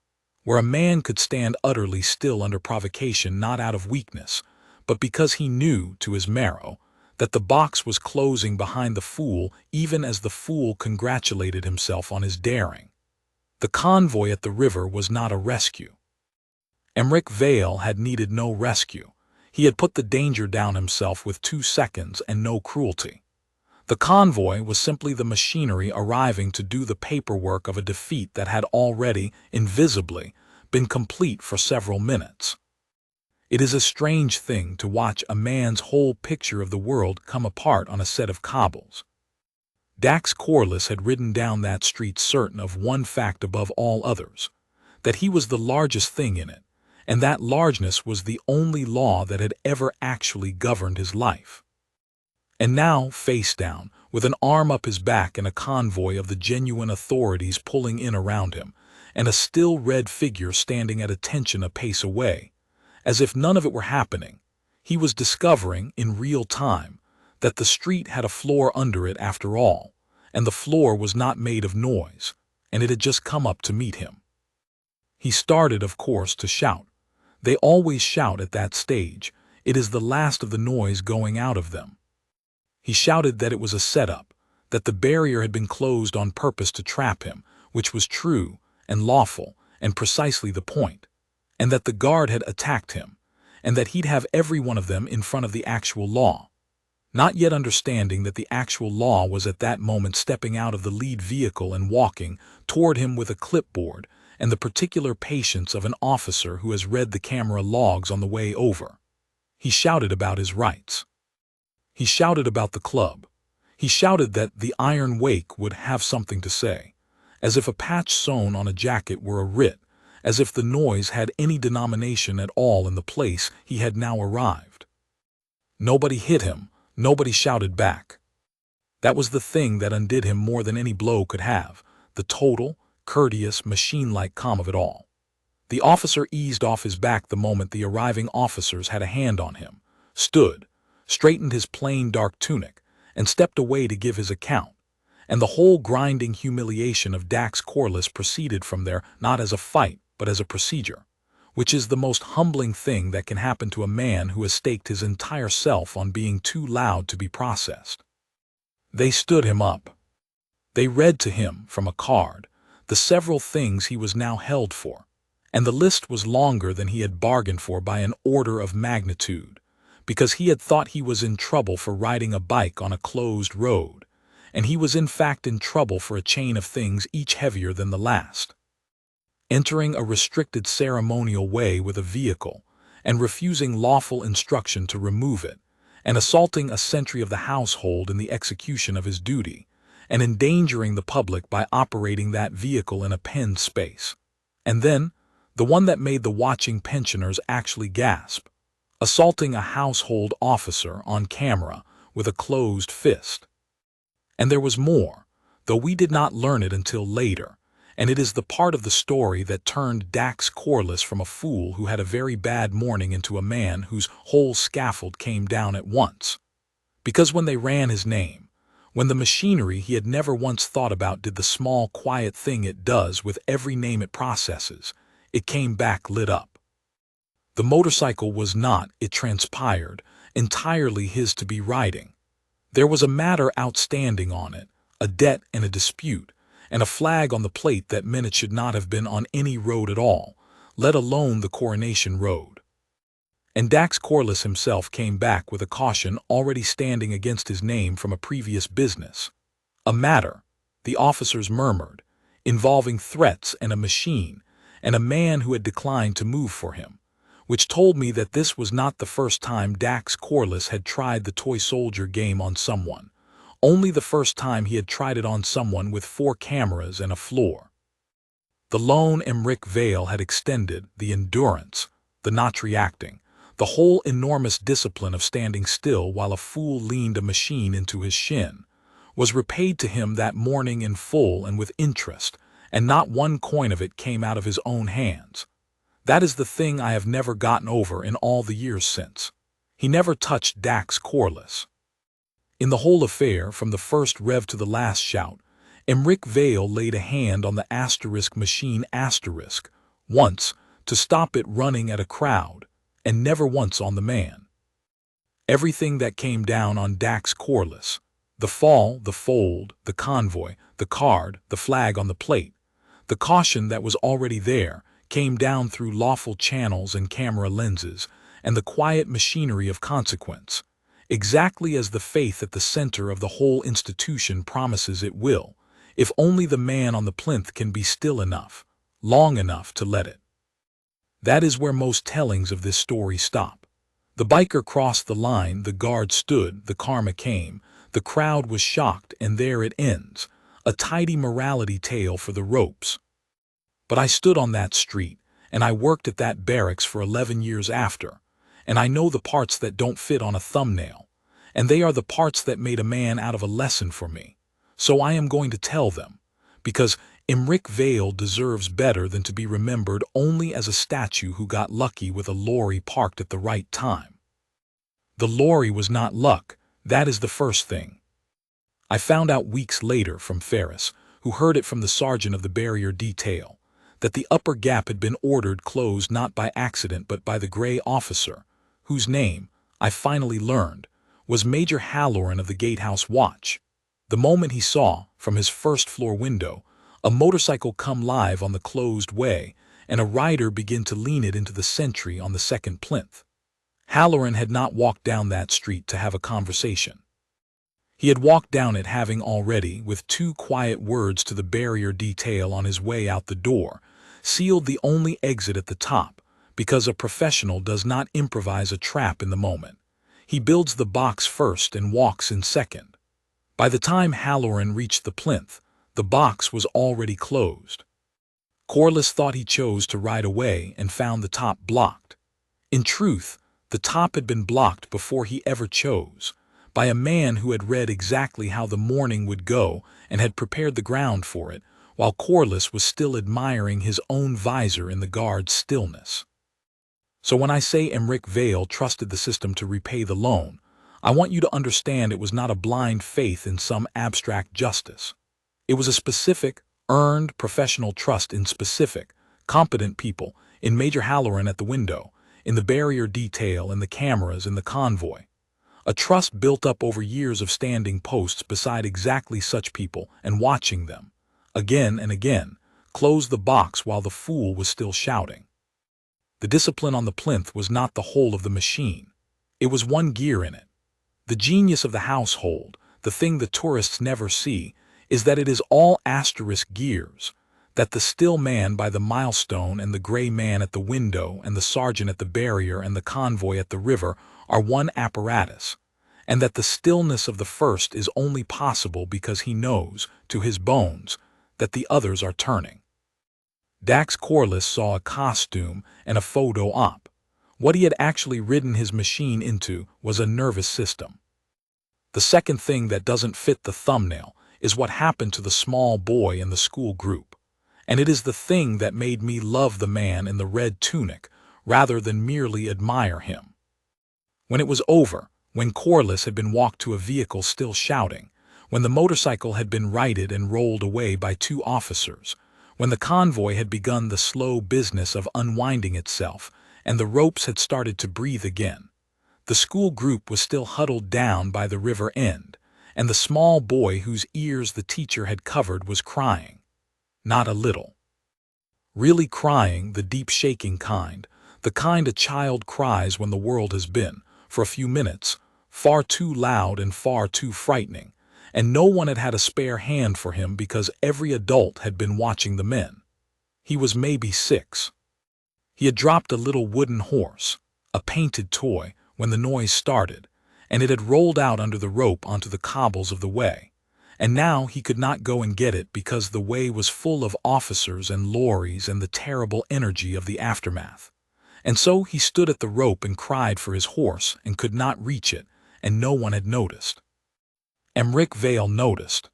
where a man could stand utterly still under provocation not out of weakness, but because he knew to his marrow that the box was closing behind the fool even as the fool congratulated himself on his daring. The convoy at the river was not a rescue. Emric Vale had needed no rescue. He had put the danger down himself with 2 seconds and no cruelty. The convoy was simply the machinery arriving to do the paperwork of a defeat that had already, invisibly, been complete for several minutes. It is a strange thing to watch a man's whole picture of the world come apart on a set of cobbles. Dax Corliss had ridden down that street certain of one fact above all others, that he was the largest thing in it, and that largeness was the only law that had ever actually governed his life. And now, face down, with an arm up his back and a convoy of the genuine authorities pulling in around him, and a still red figure standing at attention a pace away, as if none of it were happening, he was discovering, in real time, that the street had a floor under it after all, and the floor was not made of noise, and it had just come up to meet him. He started, of course, to shout. They always shout at that stage. It is the last of the noise going out of them. He shouted that it was a setup, that the barrier had been closed on purpose to trap him, which was true and lawful and precisely the point, and that the guard had attacked him, and that he'd have every one of them in front of the actual law, not yet understanding that the actual law was at that moment stepping out of the lead vehicle and walking toward him with a clipboard and the particular patience of an officer who has read the camera logs on the way over. He shouted about his rights. He shouted about the club. He shouted that the Iron Wake would have something to say, as if a patch sewn on a jacket were a writ, as if the noise had any denomination at all in the place he had now arrived. Nobody hit him, nobody shouted back. That was the thing that undid him more than any blow could have, the total, courteous, machine-like calm of it all. The officer eased off his back the moment the arriving officers had a hand on him, stood, straightened his plain dark tunic, and stepped away to give his account. And the whole grinding humiliation of Dax Corliss proceeded from there not as a fight, but as a procedure, which is the most humbling thing that can happen to a man who has staked his entire self on being too loud to be processed. They stood him up. They read to him, from a card, the several things he was now held for, and the list was longer than he had bargained for by an order of magnitude, because he had thought he was in trouble for riding a bike on a closed road, and he was in fact in trouble for a chain of things each heavier than the last. Entering a restricted ceremonial way with a vehicle, and refusing lawful instruction to remove it, and assaulting a sentry of the household in the execution of his duty, and endangering the public by operating that vehicle in a penned space. And then, the one that made the watching pensioners actually gasp, assaulting a household officer on camera with a closed fist. And there was more, though we did not learn it until later, and it is the part of the story that turned Dax Corliss from a fool who had a very bad morning into a man whose whole scaffold came down at once. Because when they ran his name, when the machinery he had never once thought about did the small, quiet thing it does with every name it processes, it came back lit up. The motorcycle was not, it transpired, entirely his to be riding. There was a matter outstanding on it, a debt and a dispute, and a flag on the plate that meant it should not have been on any road at all, let alone the Coronation Road. And Dax Corliss himself came back with a caution already standing against his name from a previous business. A matter, the officers murmured, involving threats and a machine, and a man who had declined to move for him, which told me that this was not the first time Dax Corliss had tried the toy soldier game on someone, only the first time he had tried it on someone with 4 cameras and a floor. The lone Emric Vale had extended the endurance, the not reacting, the whole enormous discipline of standing still while a fool leaned a machine into his shin, was repaid to him that morning in full and with interest, and not one coin of it came out of his own hands. That is the thing I have never gotten over in all the years since. He never touched Dax Corliss. In the whole affair, from the first rev to the last shout, Emric Vale laid a hand on the machine once, to stop it running at a crowd, and never once on the man. Everything that came down on Dax Corliss, the fall, the fold, the convoy, the card, the flag on the plate, the caution that was already there, came down through lawful channels and camera lenses, and the quiet machinery of consequence, exactly as the faith at the center of the whole institution promises it will, if only the man on the plinth can be still enough, long enough to let it. That is where most tellings of this story stop. The biker crossed the line, the guard stood, the karma came, the crowd was shocked, and there it ends, a tidy morality tale for the ropes. But I stood on that street, and I worked at that barracks for 11 years after, and I know the parts that don't fit on a thumbnail, and they are the parts that made a man out of a lesson for me. So I am going to tell them, because Emric Vale deserves better than to be remembered only as a statue who got lucky with a lorry parked at the right time. The lorry was not luck, that is the first thing. I found out weeks later from Ferris, who heard it from the sergeant of the barrier detail, that the upper gap had been ordered closed not by accident but by the gray officer, whose name, I finally learned, was Major Halloran of the gatehouse watch. The moment he saw, from his first-floor window, a motorcycle come live on the closed way, and a rider begin to lean it into the sentry on the second plinth. Halloran had not walked down that street to have a conversation. He had walked down it having already, with 2 quiet words to the barrier detail on his way out the door, sealed the only exit at the top, because a professional does not improvise a trap in the moment. He builds the box first and walks in second. By the time Halloran reached the plinth, the box was already closed. Corliss thought he chose to ride away and found the top blocked. In truth, the top had been blocked before he ever chose, by a man who had read exactly how the morning would go and had prepared the ground for it, while Corliss was still admiring his own visor in the guard's stillness. So when I say Emric Vale trusted the system to repay the loan, I want you to understand it was not a blind faith in some abstract justice. It was a specific, earned professional trust in specific, competent people, in Major Halloran at the window, in the barrier detail, in the cameras, in the convoy. A trust built up over years of standing posts beside exactly such people and watching them, again and again, close the box while the fool was still shouting. The discipline on the plinth was not the whole of the machine. It was one gear in it. The genius of the household, the thing the tourists never see, is that it is all asterisk gears, that the still man by the milestone and the gray man at the window and the sergeant at the barrier and the convoy at the river are one apparatus, and that the stillness of the first is only possible because he knows, to his bones, that the others are turning. Dax Corliss saw a costume and a photo op. What he had actually ridden his machine into was a nervous system. The second thing that doesn't fit the thumbnail is what happened to the small boy in the school group, and it is the thing that made me love the man in the red tunic rather than merely admire him. When it was over, when Corliss had been walked to a vehicle still shouting, when the motorcycle had been righted and rolled away by two officers, when the convoy had begun the slow business of unwinding itself, and the ropes had started to breathe again, the school group was still huddled down by the river end, and the small boy whose ears the teacher had covered was crying. Not a little. Really crying, the deep shaking kind, the kind a child cries when the world has been, for a few minutes, far too loud and far too frightening, and no one had had a spare hand for him because every adult had been watching the men. He was maybe 6. He had dropped a little wooden horse, a painted toy, when the noise started, and it had rolled out under the rope onto the cobbles of the way, and now he could not go and get it because the way was full of officers and lorries and the terrible energy of the aftermath. And so he stood at the rope and cried for his horse and could not reach it, and no one had noticed. Emric Vale noticed.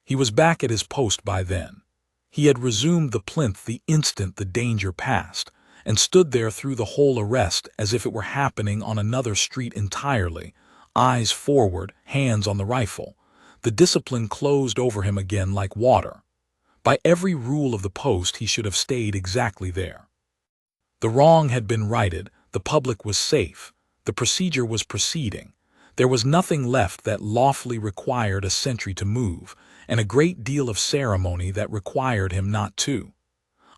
He was back at his post by then. He had resumed the plinth the instant the danger passed, and stood there through the whole arrest as if it were happening on another street entirely, eyes forward, hands on the rifle. The discipline closed over him again like water. By every rule of the post he should have stayed exactly there. The wrong had been righted, the public was safe, the procedure was proceeding. There was nothing left that lawfully required a sentry to move, and a great deal of ceremony that required him not to.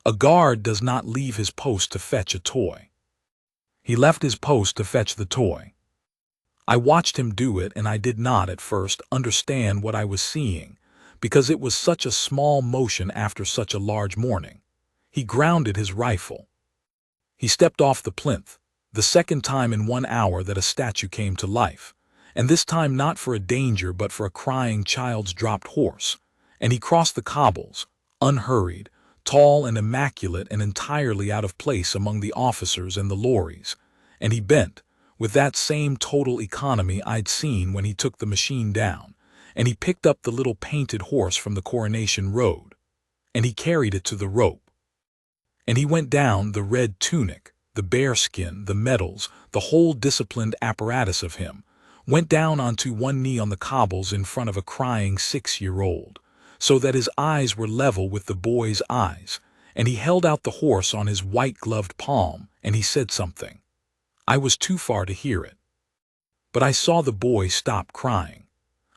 A guard does not leave his post to fetch a toy. He left his post to fetch the toy. I watched him do it, and I did not at first understand what I was seeing, because it was such a small motion after such a large morning. He grounded his rifle. He stepped off the plinth, the second time in 1 hour that a statue came to life, and this time not for a danger but for a crying child's dropped horse, and he crossed the cobbles, unhurried, tall and immaculate and entirely out of place among the officers and the lorries, and he bent, with that same total economy I'd seen when he took the machine down, and he picked up the little painted horse from the Coronation Road, and he carried it to the rope. And he went down the red tunic, the bearskin, the medals, the whole disciplined apparatus of him, went down onto one knee on the cobbles in front of a crying 6-year-old, so that his eyes were level with the boy's eyes, and he held out the horse on his white-gloved palm, and he said something. I was too far to hear it. But I saw the boy stop crying.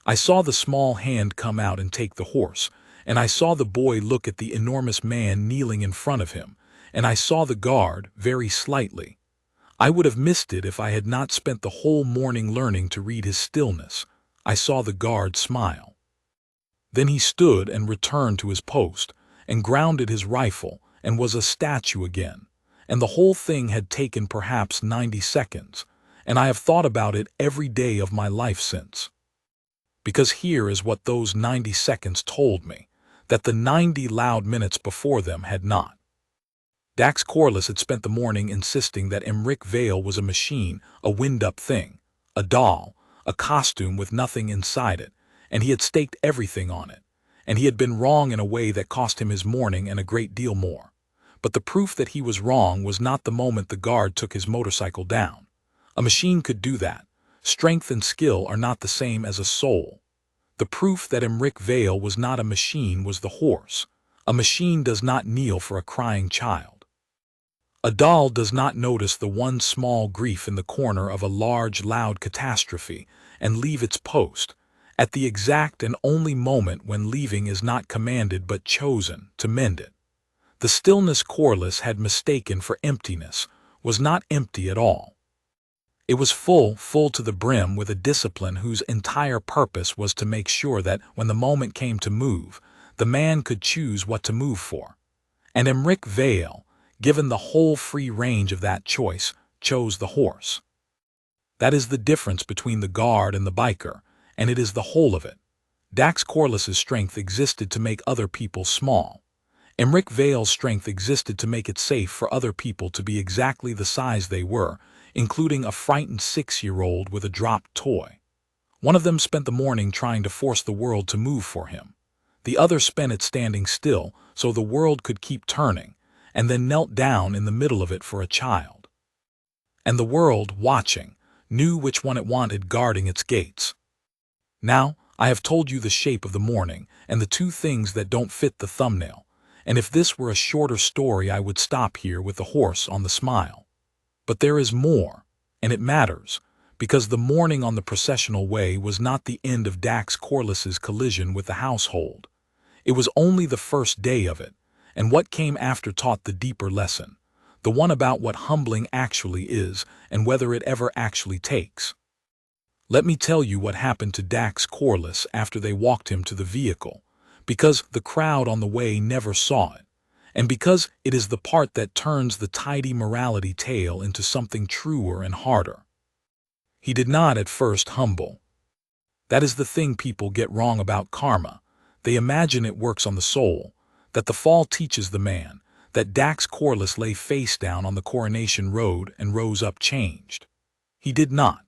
I saw the small hand come out and take the horse, and I saw the boy look at the enormous man kneeling in front of him, and I saw the guard, very slightly. I would have missed it if I had not spent the whole morning learning to read his stillness. I saw the guard smile. Then he stood and returned to his post, and grounded his rifle, and was a statue again, and the whole thing had taken perhaps 90 seconds, and I have thought about it every day of my life since. Because here is what those 90 seconds told me, that the 90 loud minutes before them had not. Dax Corliss had spent the morning insisting that Emric Vale was a machine, a wind-up thing, a doll, a costume with nothing inside it, and he had staked everything on it, and he had been wrong in a way that cost him his morning and a great deal more. But the proof that he was wrong was not the moment the guard took his motorcycle down. A machine could do that. Strength and skill are not the same as a soul. The proof that Emric Vale was not a machine was the horse. A machine does not kneel for a crying child. A doll does not notice the one small grief in the corner of a large, loud catastrophe and leave its post, at the exact and only moment when leaving is not commanded but chosen, to mend it. The stillness Corliss had mistaken for emptiness was not empty at all. It was full to the brim with a discipline whose entire purpose was to make sure that when the moment came to move, the man could choose what to move for. And Emric Vale, given the whole free range of that choice, chose the horse. That is the difference between the guard and the biker, and it is the whole of it. Dax Corliss's strength existed to make other people small. Emric Vale's strength existed to make it safe for other people to be exactly the size they were, including a frightened 6-year-old with a dropped toy. One of them spent the morning trying to force the world to move for him. The other spent it standing still so the world could keep turning, and then knelt down in the middle of it for a child. And the world, watching, knew which one it wanted guarding its gates. Now, I have told you the shape of the morning and the two things that don't fit the thumbnail, and if this were a shorter story I would stop here with the horse on the smile. But there is more, and it matters, because the morning on the processional way was not the end of Dax Corliss's collision with the household. It was only the first day of it, and what came after taught the deeper lesson, the one about what humbling actually is and whether it ever actually takes. Let me tell you what happened to Dax Corliss after they walked him to the vehicle, because the crowd on the way never saw it, and because it is the part that turns the tidy morality tale into something truer and harder. He did not at first humble. That is the thing people get wrong about karma. They imagine it works on the soul, that the fall teaches the man, that Dax Corliss lay face down on the Coronation Road and rose up changed. He did not.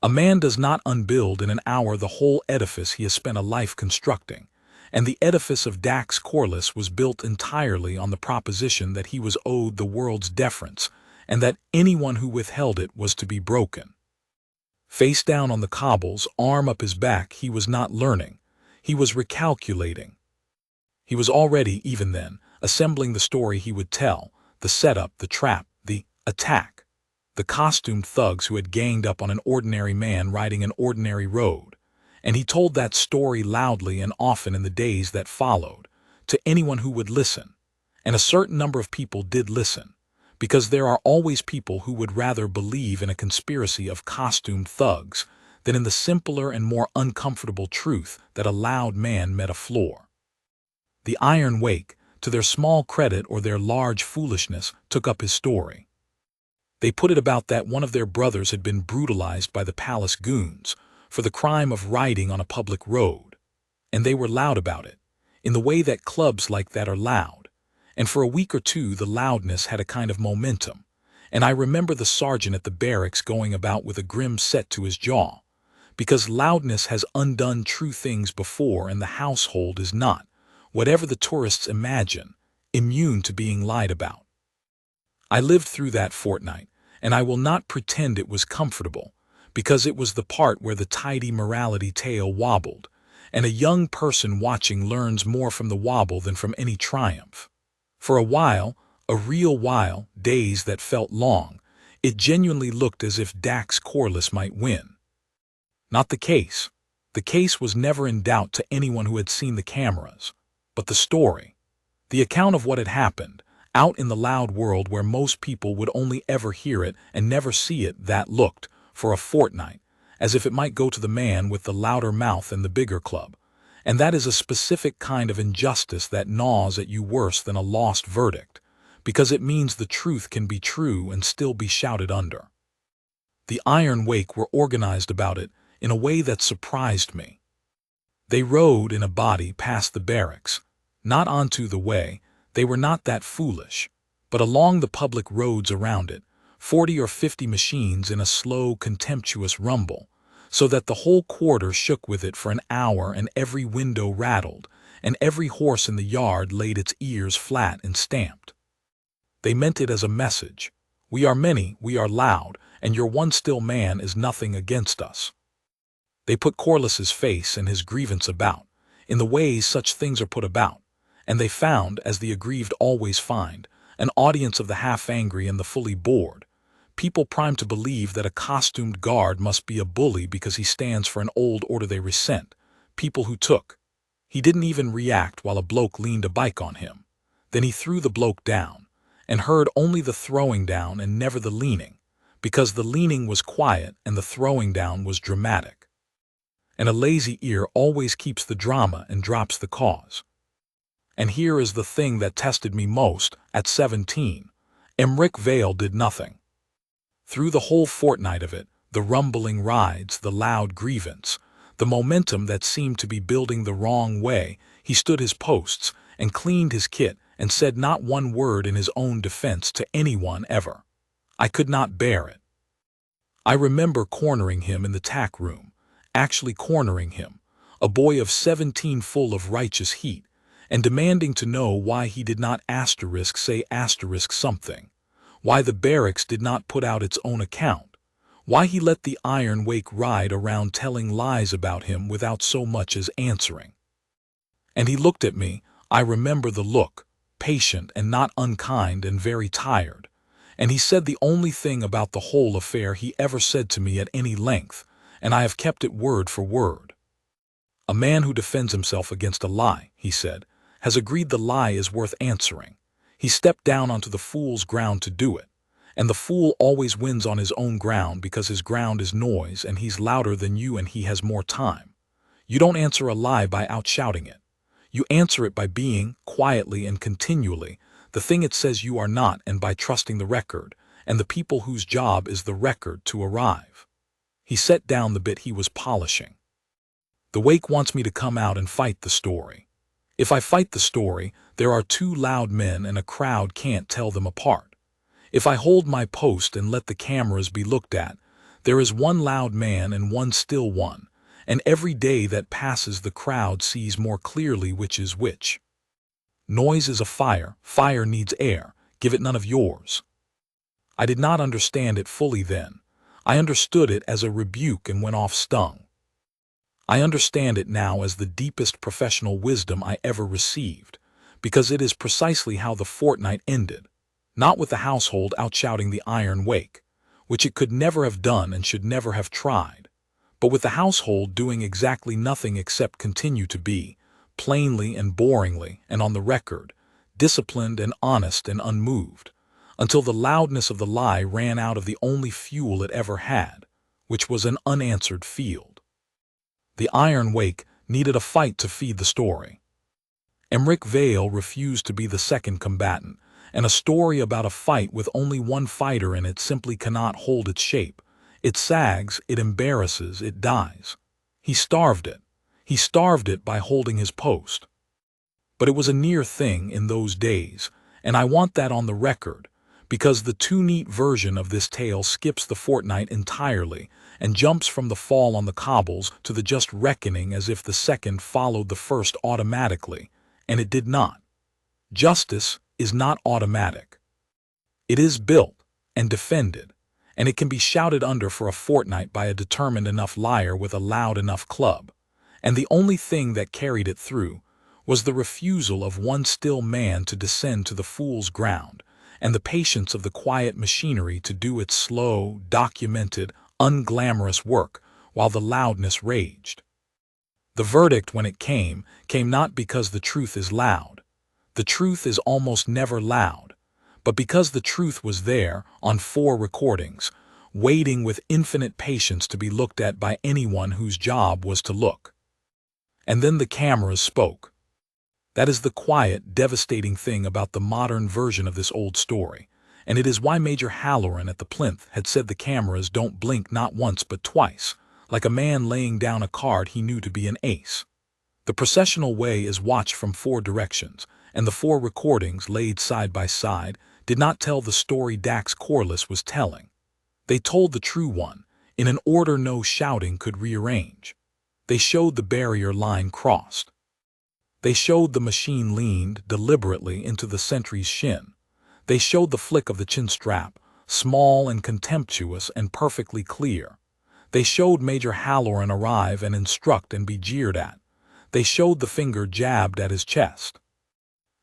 A man does not unbuild in an hour the whole edifice he has spent a life constructing, and the edifice of Dax Corliss was built entirely on the proposition that he was owed the world's deference, and that anyone who withheld it was to be broken. Face down on the cobbles, arm up his back, he was not learning. He was recalculating. He was already, even then, assembling the story he would tell, the setup, the trap, the attack. The costumed thugs who had ganged up on an ordinary man riding an ordinary road. And he told that story loudly and often in the days that followed, to anyone who would listen. And a certain number of people did listen, because there are always people who would rather believe in a conspiracy of costumed thugs than in the simpler and more uncomfortable truth that a loud man met a floor. The Iron Wake, to their small credit or their large foolishness, took up his story. They put it about that one of their brothers had been brutalized by the palace goons for the crime of riding on a public road, and they were loud about it, in the way that clubs like that are loud, and for a week or two the loudness had a kind of momentum, and I remember the sergeant at the barracks going about with a grim set to his jaw, because loudness has undone true things before and the household is not, whatever the tourists imagine, immune to being lied about. I lived through that fortnight, and I will not pretend it was comfortable, because it was the part where the tidy morality tale wobbled, and a young person watching learns more from the wobble than from any triumph. For a while, a real while, days that felt long, it genuinely looked as if Dax Corliss might win. Not the case. The case was never in doubt to anyone who had seen the cameras, but the story, the account of what had happened, out in the loud world where most people would only ever hear it and never see it, that looked, for a fortnight, as if it might go to the man with the louder mouth and the bigger club, and that is a specific kind of injustice that gnaws at you worse than a lost verdict, because it means the truth can be true and still be shouted under. The Iron Wake were organized about it in a way that surprised me. They rode in a body past the barracks, not onto the way, they were not that foolish, but along the public roads around it, 40 or 50 machines in a slow, contemptuous rumble, so that the whole quarter shook with it for an hour and every window rattled, and every horse in the yard laid its ears flat and stamped. They meant it as a message. We are many, we are loud, and your one still man is nothing against us. They put Corliss's face and his grievance about, in the ways such things are put about, and they found, as the aggrieved always find, an audience of the half-angry and the fully bored, people primed to believe that a costumed guard must be a bully because he stands for an old order they resent, people who took. He didn't even react while a bloke leaned a bike on him. Then he threw the bloke down, and heard only the throwing down and never the leaning, because the leaning was quiet and the throwing down was dramatic. And a lazy ear always keeps the drama and drops the cause. And here is the thing that tested me most. At 17, Emric Vale did nothing. Through the whole fortnight of it, the rumbling rides, the loud grievance, the momentum that seemed to be building the wrong way, he stood his posts and cleaned his kit and said not one word in his own defense to anyone ever. I could not bear it. I remember cornering him in the tack room, actually cornering him, a boy of 17 full of righteous heat, and demanding to know why he did not say something, why the barracks did not put out its own account, why he let the iron wake ride around telling lies about him without so much as answering. And he looked at me, I remember the look, patient and not unkind and very tired, and he said the only thing about the whole affair he ever said to me at any length, and I have kept it word for word. A man who defends himself against a lie, he said, has agreed the lie is worth answering. He stepped down onto the fool's ground to do it, and the fool always wins on his own ground because his ground is noise and he's louder than you and he has more time. You don't answer a lie by outshouting it. You answer it by being, quietly and continually, the thing it says you are not, and by trusting the record, and the people whose job is the record to arrive. He set down the bit he was polishing. The wake wants me to come out and fight the story. If I fight the story, there are two loud men and a crowd can't tell them apart. If I hold my post and let the cameras be looked at, there is one loud man and one still one, and every day that passes the crowd sees more clearly which is which. Noise is a fire, fire needs air, give it none of yours. I did not understand it fully then. I understood it as a rebuke and went off stung. I understand it now as the deepest professional wisdom I ever received, because it is precisely how the fortnight ended, not with the household outshouting the iron wake, which it could never have done and should never have tried, but with the household doing exactly nothing except continue to be, plainly and boringly and on the record, disciplined and honest and unmoved, until the loudness of the lie ran out of the only fuel it ever had, which was an unanswered field. The iron wake needed a fight to feed the story. Emric Vale refused to be the second combatant, and a story about a fight with only one fighter in it simply cannot hold its shape. It sags, it embarrasses, it dies. He starved it. He starved it by holding his post. But it was a near thing in those days, and I want that on the record, because the too neat version of this tale skips the fortnight entirely and jumps from the fall on the cobbles to the just reckoning as if the second followed the first automatically, and it did not. Justice is not automatic. It is built and defended, and it can be shouted under for a fortnight by a determined enough liar with a loud enough club, and the only thing that carried it through was the refusal of one still man to descend to the fool's ground, and the patience of the quiet machinery to do its slow, documented, unglamorous work while the loudness raged. The verdict, when it came not because the truth is loud. The truth is almost never loud, but because the truth was there on 4 recordings, waiting with infinite patience to be looked at by anyone whose job was to look. And then the cameras spoke. That is the quiet, devastating thing about the modern version of this old story, and it is why Major Halloran at the plinth had said the cameras don't blink not once but twice, like a man laying down a card he knew to be an ace. The processional way is watched from 4 directions, and the 4 recordings, laid side by side, did not tell the story Dax Corliss was telling. They told the true one, in an order no shouting could rearrange. They showed the barrier line crossed. They showed the machine leaned deliberately into the sentry's shin. They showed the flick of the chin strap, small and contemptuous and perfectly clear. They showed Major Halloran arrive and instruct and be jeered at. They showed the finger jabbed at his chest.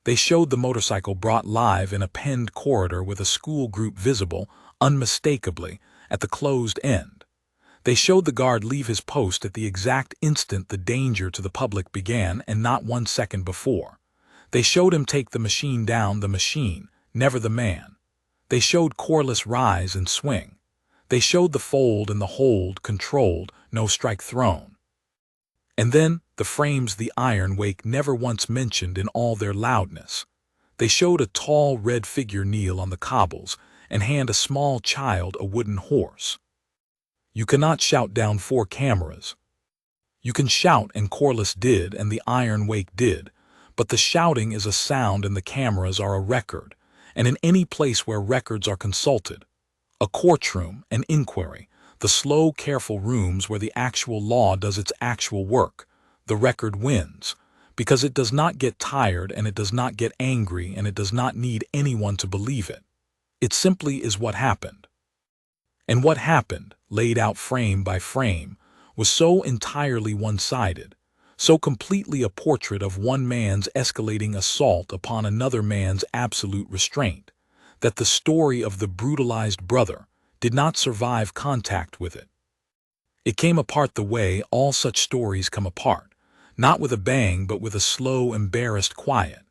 They showed the motorcycle brought live in a penned corridor with a school group visible, unmistakably, at the closed end. They showed the guard leave his post at the exact instant the danger to the public began and not 1 second before. They showed him take the machine down, the machine, never the man. They showed Corliss rise and swing. They showed the fold and the hold controlled, no strike thrown. And then the frames the iron wake never once mentioned in all their loudness. They showed a tall red figure kneel on the cobbles and hand a small child a wooden horse. You cannot shout down 4 cameras. You can shout, and Corliss did, and the iron wake did, but the shouting is a sound and the cameras are a record, and in any place where records are consulted, a courtroom, an inquiry, the slow, careful rooms where the actual law does its actual work, the record wins, because it does not get tired and it does not get angry and it does not need anyone to believe it. It simply is what happened. And what happened, laid out frame by frame, was so entirely one-sided, so completely a portrait of one man's escalating assault upon another man's absolute restraint, that the story of the brutalized brother did not survive contact with it. It came apart the way all such stories come apart, not with a bang but with a slow, embarrassed quiet,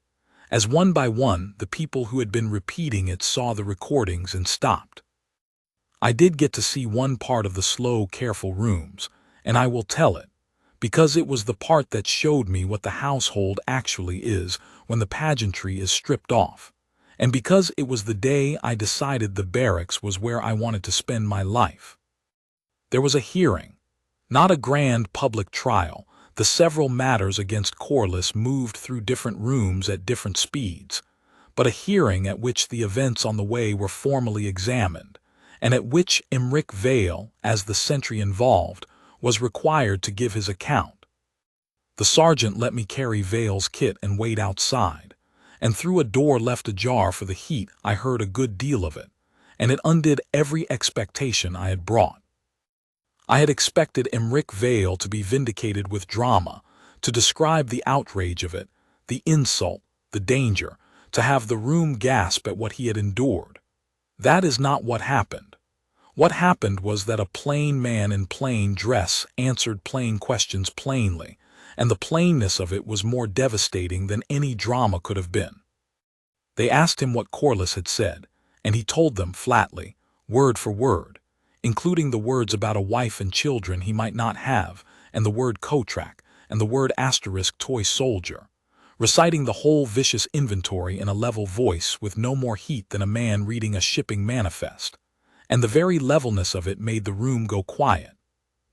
as one by one the people who had been repeating it saw the recordings and stopped. I did get to see one part of the slow, careful rooms, and I will tell it, because it was the part that showed me what the household actually is when the pageantry is stripped off, and because it was the day I decided the barracks was where I wanted to spend my life. There was a hearing, not a grand public trial. The several matters against Corliss moved through different rooms at different speeds, but a hearing at which the events on the way were formally examined, and at which Emric Vale, as the sentry involved, was required to give his account. The sergeant let me carry Vale's kit and wait outside, and through a door left ajar for the heat I heard a good deal of it, and it undid every expectation I had brought. I had expected Emric Vale to be vindicated with drama, to describe the outrage of it, the insult, the danger, to have the room gasp at what he had endured. That is not what happened. What happened was that a plain man in plain dress answered plain questions plainly, and the plainness of it was more devastating than any drama could have been. They asked him what Corliss had said, and he told them flatly, word for word, including the words about a wife and children he might not have, and the word Kotrak, and the word * toy soldier, reciting the whole vicious inventory in a level voice with no more heat than a man reading a shipping manifest, and the very levelness of it made the room go quiet,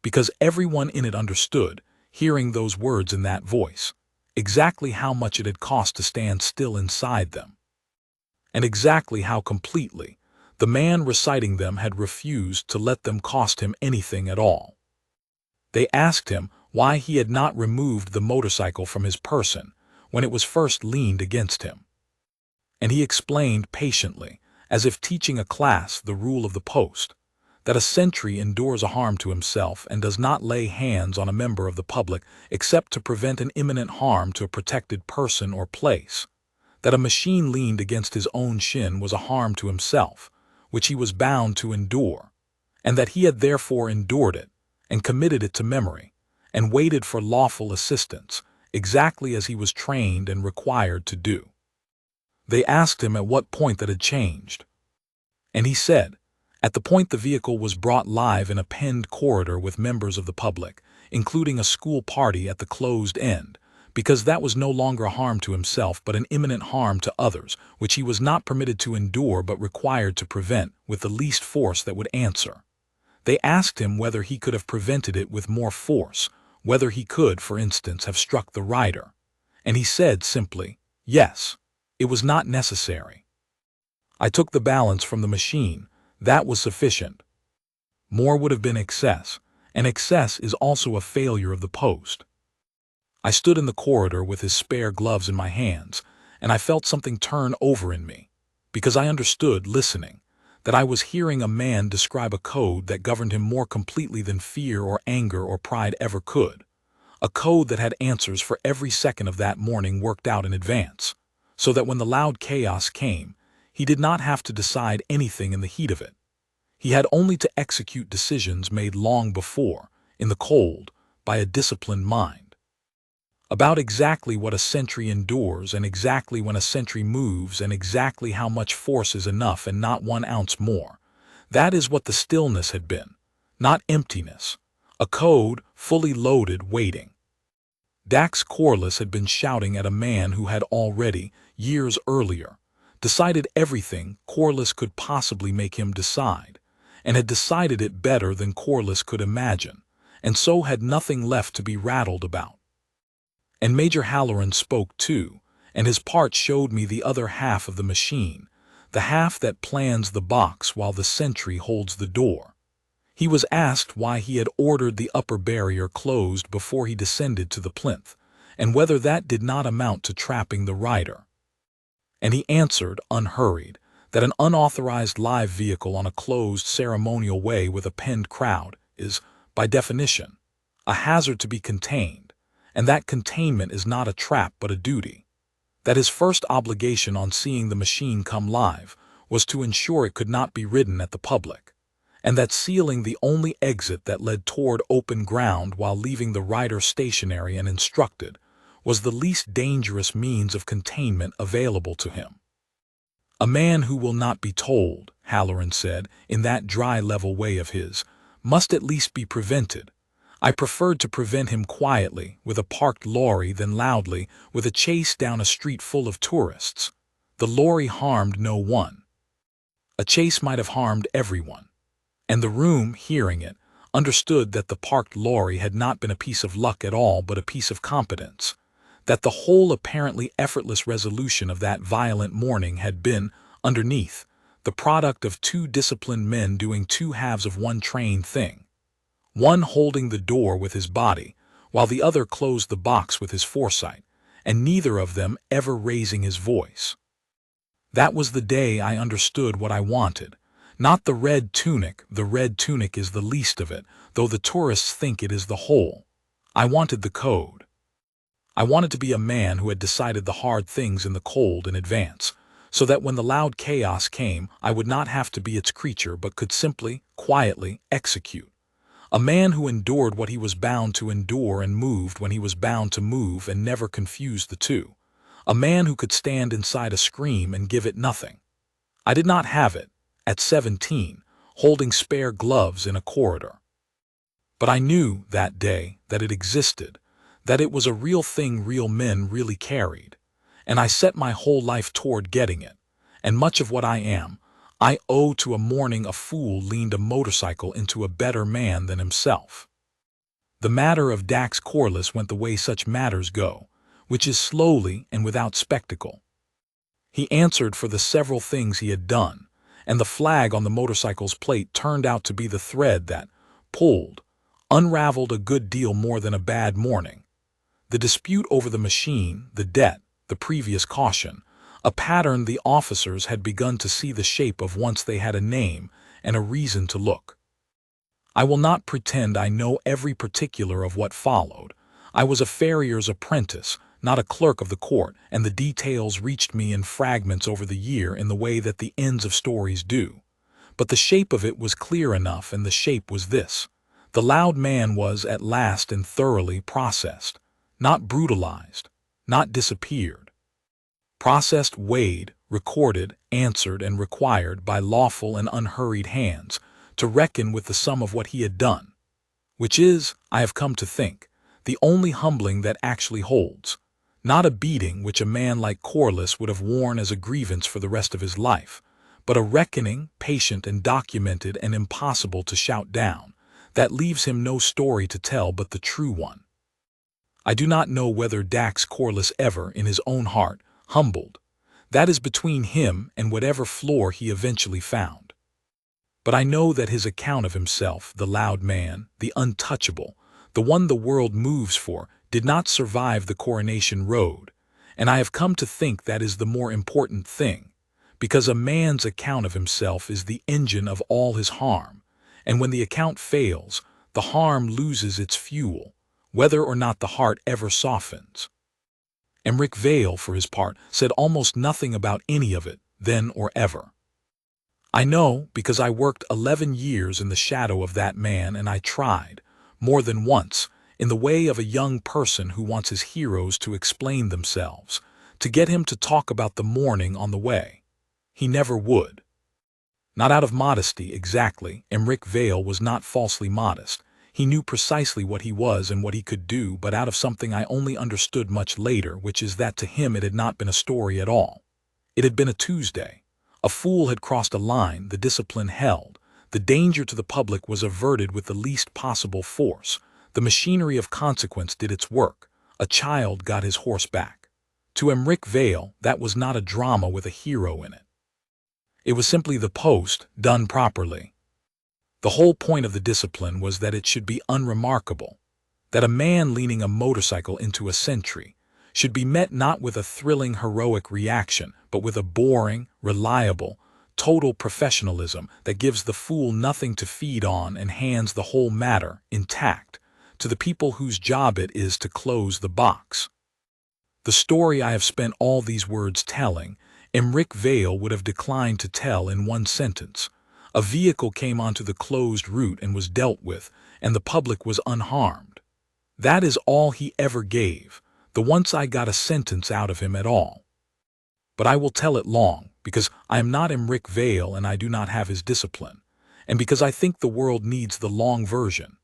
because everyone in it understood, hearing those words in that voice, exactly how much it had cost to stand still inside them, and exactly how completely the man reciting them had refused to let them cost him anything at all. They asked him why he had not removed the motorcycle from his person when it was first leaned against him. And he explained patiently, as if teaching a class the rule of the post, that a sentry endures a harm to himself and does not lay hands on a member of the public except to prevent an imminent harm to a protected person or place, that a machine leaned against his own shin was a harm to himself, which he was bound to endure, and that he had therefore endured it, and committed it to memory, and waited for lawful assistance, exactly as he was trained and required to do. They asked him at what point that had changed, and he said, at the point the vehicle was brought live in a penned corridor with members of the public, including a school party at the closed end, because that was no longer a harm to himself but an imminent harm to others, which he was not permitted to endure but required to prevent with the least force that would answer. They asked him whether he could have prevented it with more force, whether he could, for instance, have struck the rider, and he said simply, yes, it was not necessary. I took the balance from the machine. That was sufficient. More would have been excess, and excess is also a failure of the post. I stood in the corridor with his spare gloves in my hands, and I felt something turn over in me, because I understood, listening, that I was hearing a man describe a code that governed him more completely than fear or anger or pride ever could. A code that had answers for every second of that morning worked out in advance, so that when the loud chaos came, he did not have to decide anything in the heat of it. He had only to execute decisions made long before, in the cold, by a disciplined mind. About exactly what a sentry endures and exactly when a sentry moves and exactly how much force is enough and not 1 ounce more. That is what the stillness had been, not emptiness. A code, fully loaded, waiting. Dax Corliss had been shouting at a man who had already, years earlier, decided everything Corliss could possibly make him decide, and had decided it better than Corliss could imagine, and so had nothing left to be rattled about. And Major Halloran spoke too, and his part showed me the other half of the machine, the half that plans the box while the sentry holds the door. He was asked why he had ordered the upper barrier closed before he descended to the plinth, and whether that did not amount to trapping the rider. And he answered, unhurried, that an unauthorized live vehicle on a closed ceremonial way with a penned crowd is, by definition, a hazard to be contained, and that containment is not a trap but a duty. That his first obligation on seeing the machine come live was to ensure it could not be ridden at the public, and that sealing the only exit that led toward open ground while leaving the rider stationary and instructed was the least dangerous means of containment available to him. A man who will not be told, Halloran said, in that dry level way of his, must at least be prevented. I preferred to prevent him quietly, with a parked lorry, than loudly, with a chase down a street full of tourists. The lorry harmed no one. A chase might have harmed everyone. And the room, hearing it, understood that the parked lorry had not been a piece of luck at all but a piece of competence, that the whole apparently effortless resolution of that violent morning had been, underneath, the product of 2 disciplined men doing 2 halves of one trained thing, one holding the door with his body, while the other closed the box with his foresight, and neither of them ever raising his voice. That was the day I understood what I wanted. Not the red tunic is the least of it, though the tourists think it is the whole. I wanted the code. I wanted to be a man who had decided the hard things in the cold in advance, so that when the loud chaos came, I would not have to be its creature but could simply, quietly, execute. A man who endured what he was bound to endure and moved when he was bound to move and never confused the two. A man who could stand inside a scream and give it nothing. I did not have it, at 17, holding spare gloves in a corridor. But I knew, that day, that it existed, that it was a real thing real men really carried, and I set my whole life toward getting it, and much of what I am, I owe to a morning a fool leaned a motorcycle into a better man than himself. The matter of Dax Corliss went the way such matters go, which is slowly and without spectacle. He answered for the several things he had done, and the flag on the motorcycle's plate turned out to be the thread that, pulled, unraveled a good deal more than a bad morning. The dispute over the machine, the debt, the previous caution, a pattern the officers had begun to see the shape of once they had a name and a reason to look. I will not pretend I know every particular of what followed. I was a farrier's apprentice, not a clerk of the court, and the details reached me in fragments over the year in the way that the ends of stories do. But the shape of it was clear enough, and the shape was this. The loud man was at last and thoroughly processed, not brutalized, not disappeared. Processed, weighed, recorded, answered, and required by lawful and unhurried hands to reckon with the sum of what he had done, which is, I have come to think, the only humbling that actually holds, not a beating which a man like Corliss would have worn as a grievance for the rest of his life, but a reckoning, patient and documented and impossible to shout down, that leaves him no story to tell but the true one. I do not know whether Dax Corliss ever, in his own heart, humbled. That is between him and whatever floor he eventually found. But I know that his account of himself, the loud man, the untouchable, the one the world moves for, did not survive the Coronation Road, and I have come to think that is the more important thing, because a man's account of himself is the engine of all his harm, and when the account fails, the harm loses its fuel, whether or not the heart ever softens. Emric Vale, for his part, said almost nothing about any of it, then or ever. I know because I worked 11 years in the shadow of that man, and I tried, more than once, in the way of a young person who wants his heroes to explain themselves, to get him to talk about the morning on the way. He never would. Not out of modesty, exactly. Emric Vale was not falsely modest. He knew precisely what he was and what he could do, but out of something I only understood much later, which is that to him it had not been a story at all. It had been a Tuesday. A fool had crossed a line, the discipline held. The danger to the public was averted with the least possible force. The machinery of consequence did its work. A child got his horse back. To Emric Vale, that was not a drama with a hero in it. It was simply the post, done properly. The whole point of the discipline was that it should be unremarkable, that a man leaning a motorcycle into a sentry should be met not with a thrilling heroic reaction, but with a boring, reliable, total professionalism that gives the fool nothing to feed on and hands the whole matter, intact, to the people whose job it is to close the box. The story I have spent all these words telling, Emric Vale would have declined to tell in one sentence. A vehicle came onto the closed route and was dealt with, and the public was unharmed. That is all he ever gave, the once I got a sentence out of him at all. But I will tell it long, because I am not Emric Vale and I do not have his discipline, and because I think the world needs the long version,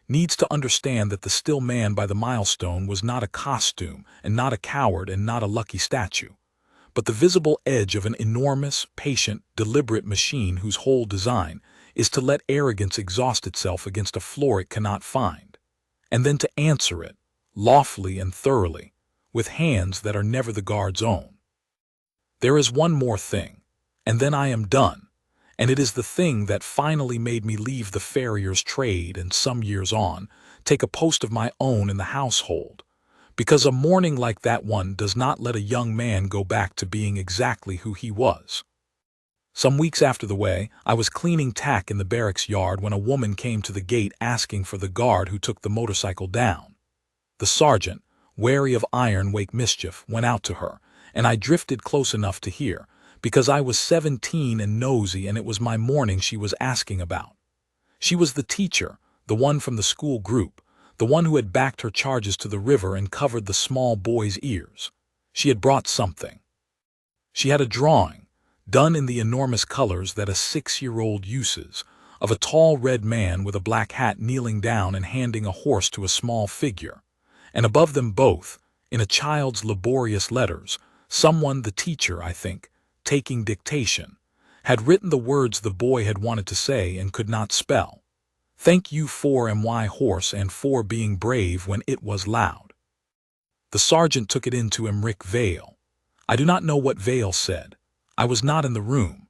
needs to understand that the still man by the milestone was not a costume and not a coward and not a lucky statue, but the visible edge of an enormous, patient, deliberate machine whose whole design is to let arrogance exhaust itself against a floor it cannot find, and then to answer it, lawfully and thoroughly, with hands that are never the guard's own. There is one more thing, and then I am done, and it is the thing that finally made me leave the farrier's trade and some years on, take a post of my own in the household, because a morning like that one does not let a young man go back to being exactly who he was. Some weeks after the way, I was cleaning tack in the barracks yard when a woman came to the gate asking for the guard who took the motorcycle down. The sergeant, wary of iron-wake mischief, went out to her, and I drifted close enough to hear, because I was 17 and nosy and it was my morning she was asking about. She was the teacher, the one from the school group, the one who had backed her charges to the river and covered the small boy's ears. She had brought something. She had a drawing, done in the enormous colors that a 6-year-old uses, of a tall red man with a black hat kneeling down and handing a horse to a small figure, and above them both, in a child's laborious letters, someone, the teacher, I think, taking dictation, had written the words the boy had wanted to say and could not spell. Thank you for my horse and for being brave when it was loud. The sergeant took it in to Emric Vale. I do not know what Vale said. I was not in the room.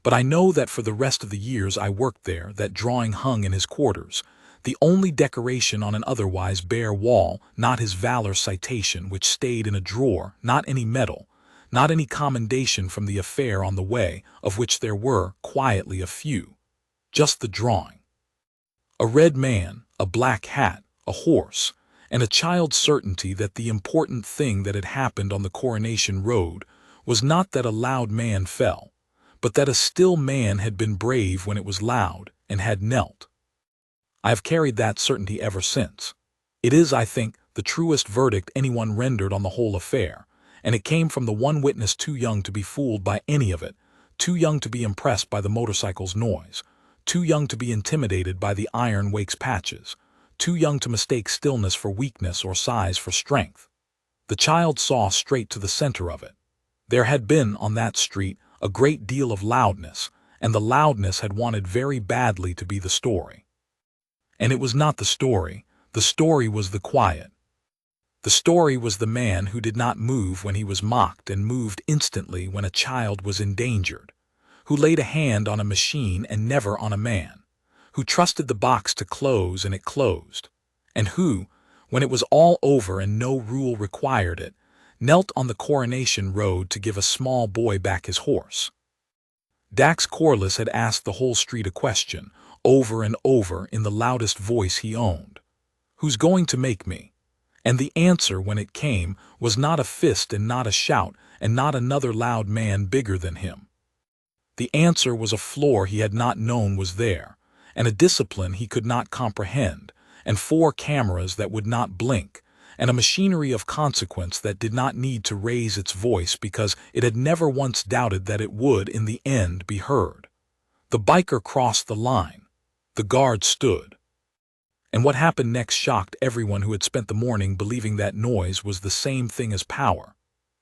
But I know that for the rest of the years I worked there, that drawing hung in his quarters, the only decoration on an otherwise bare wall, not his valor citation, which stayed in a drawer, not any medal, not any commendation from the affair on the way, of which there were, quietly, a few. Just the drawing. A red man, a black hat, a horse, and a child's certainty that the important thing that had happened on the Coronation Road was not that a loud man fell, but that a still man had been brave when it was loud and had knelt. I have carried that certainty ever since. It is, I think, the truest verdict anyone rendered on the whole affair, and it came from the one witness too young to be fooled by any of it, too young to be impressed by the motorcycle's noise, too young to be intimidated by the iron wake's patches, too young to mistake stillness for weakness or size for strength. The child saw straight to the center of it. There had been, on that street, a great deal of loudness, and the loudness had wanted very badly to be the story. And it was not the story was the quiet. The story was the man who did not move when he was mocked and moved instantly when a child was endangered, who laid a hand on a machine and never on a man, who trusted the box to close and it closed, and who, when it was all over and no rule required it, knelt on the Coronation Road to give a small boy back his horse. Dax Corliss had asked the whole street a question, over and over in the loudest voice he owned. Who's going to make me? And the answer, when it came, was not a fist and not a shout and not another loud man bigger than him. The answer was a floor he had not known was there, and a discipline he could not comprehend, and 4 cameras that would not blink, and a machinery of consequence that did not need to raise its voice because it had never once doubted that it would in the end be heard. The biker crossed the line. The guard stood. And what happened next shocked everyone who had spent the morning believing that noise was the same thing as power,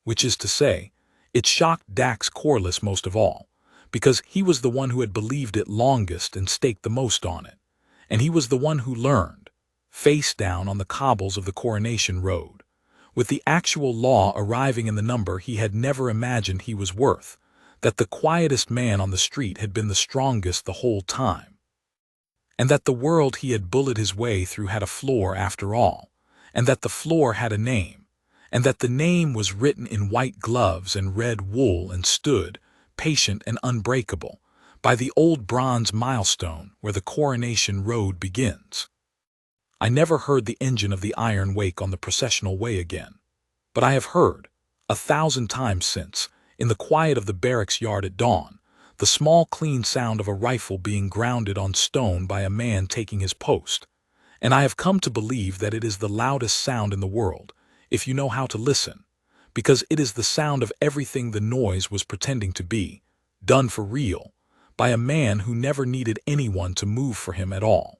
which is to say, it shocked Dax Corliss most of all, because he was the one who had believed it longest and staked the most on it, and he was the one who learned, face down on the cobbles of the Coronation Road, with the actual law arriving in the number he had never imagined he was worth, that the quietest man on the street had been the strongest the whole time, and that the world he had bullied his way through had a floor after all, and that the floor had a name, and that the name was written in white gloves and red wool and stood, patient and unbreakable, by the old bronze milestone where the Coronation Road begins. I never heard the engine of the iron wake on the processional way again, but I have heard, 1,000 times since, in the quiet of the barracks yard at dawn, the small clean sound of a rifle being grounded on stone by a man taking his post, and I have come to believe that it is the loudest sound in the world, if you know how to listen, because it is the sound of everything the noise was pretending to be, done for real, by a man who never needed anyone to move for him at all.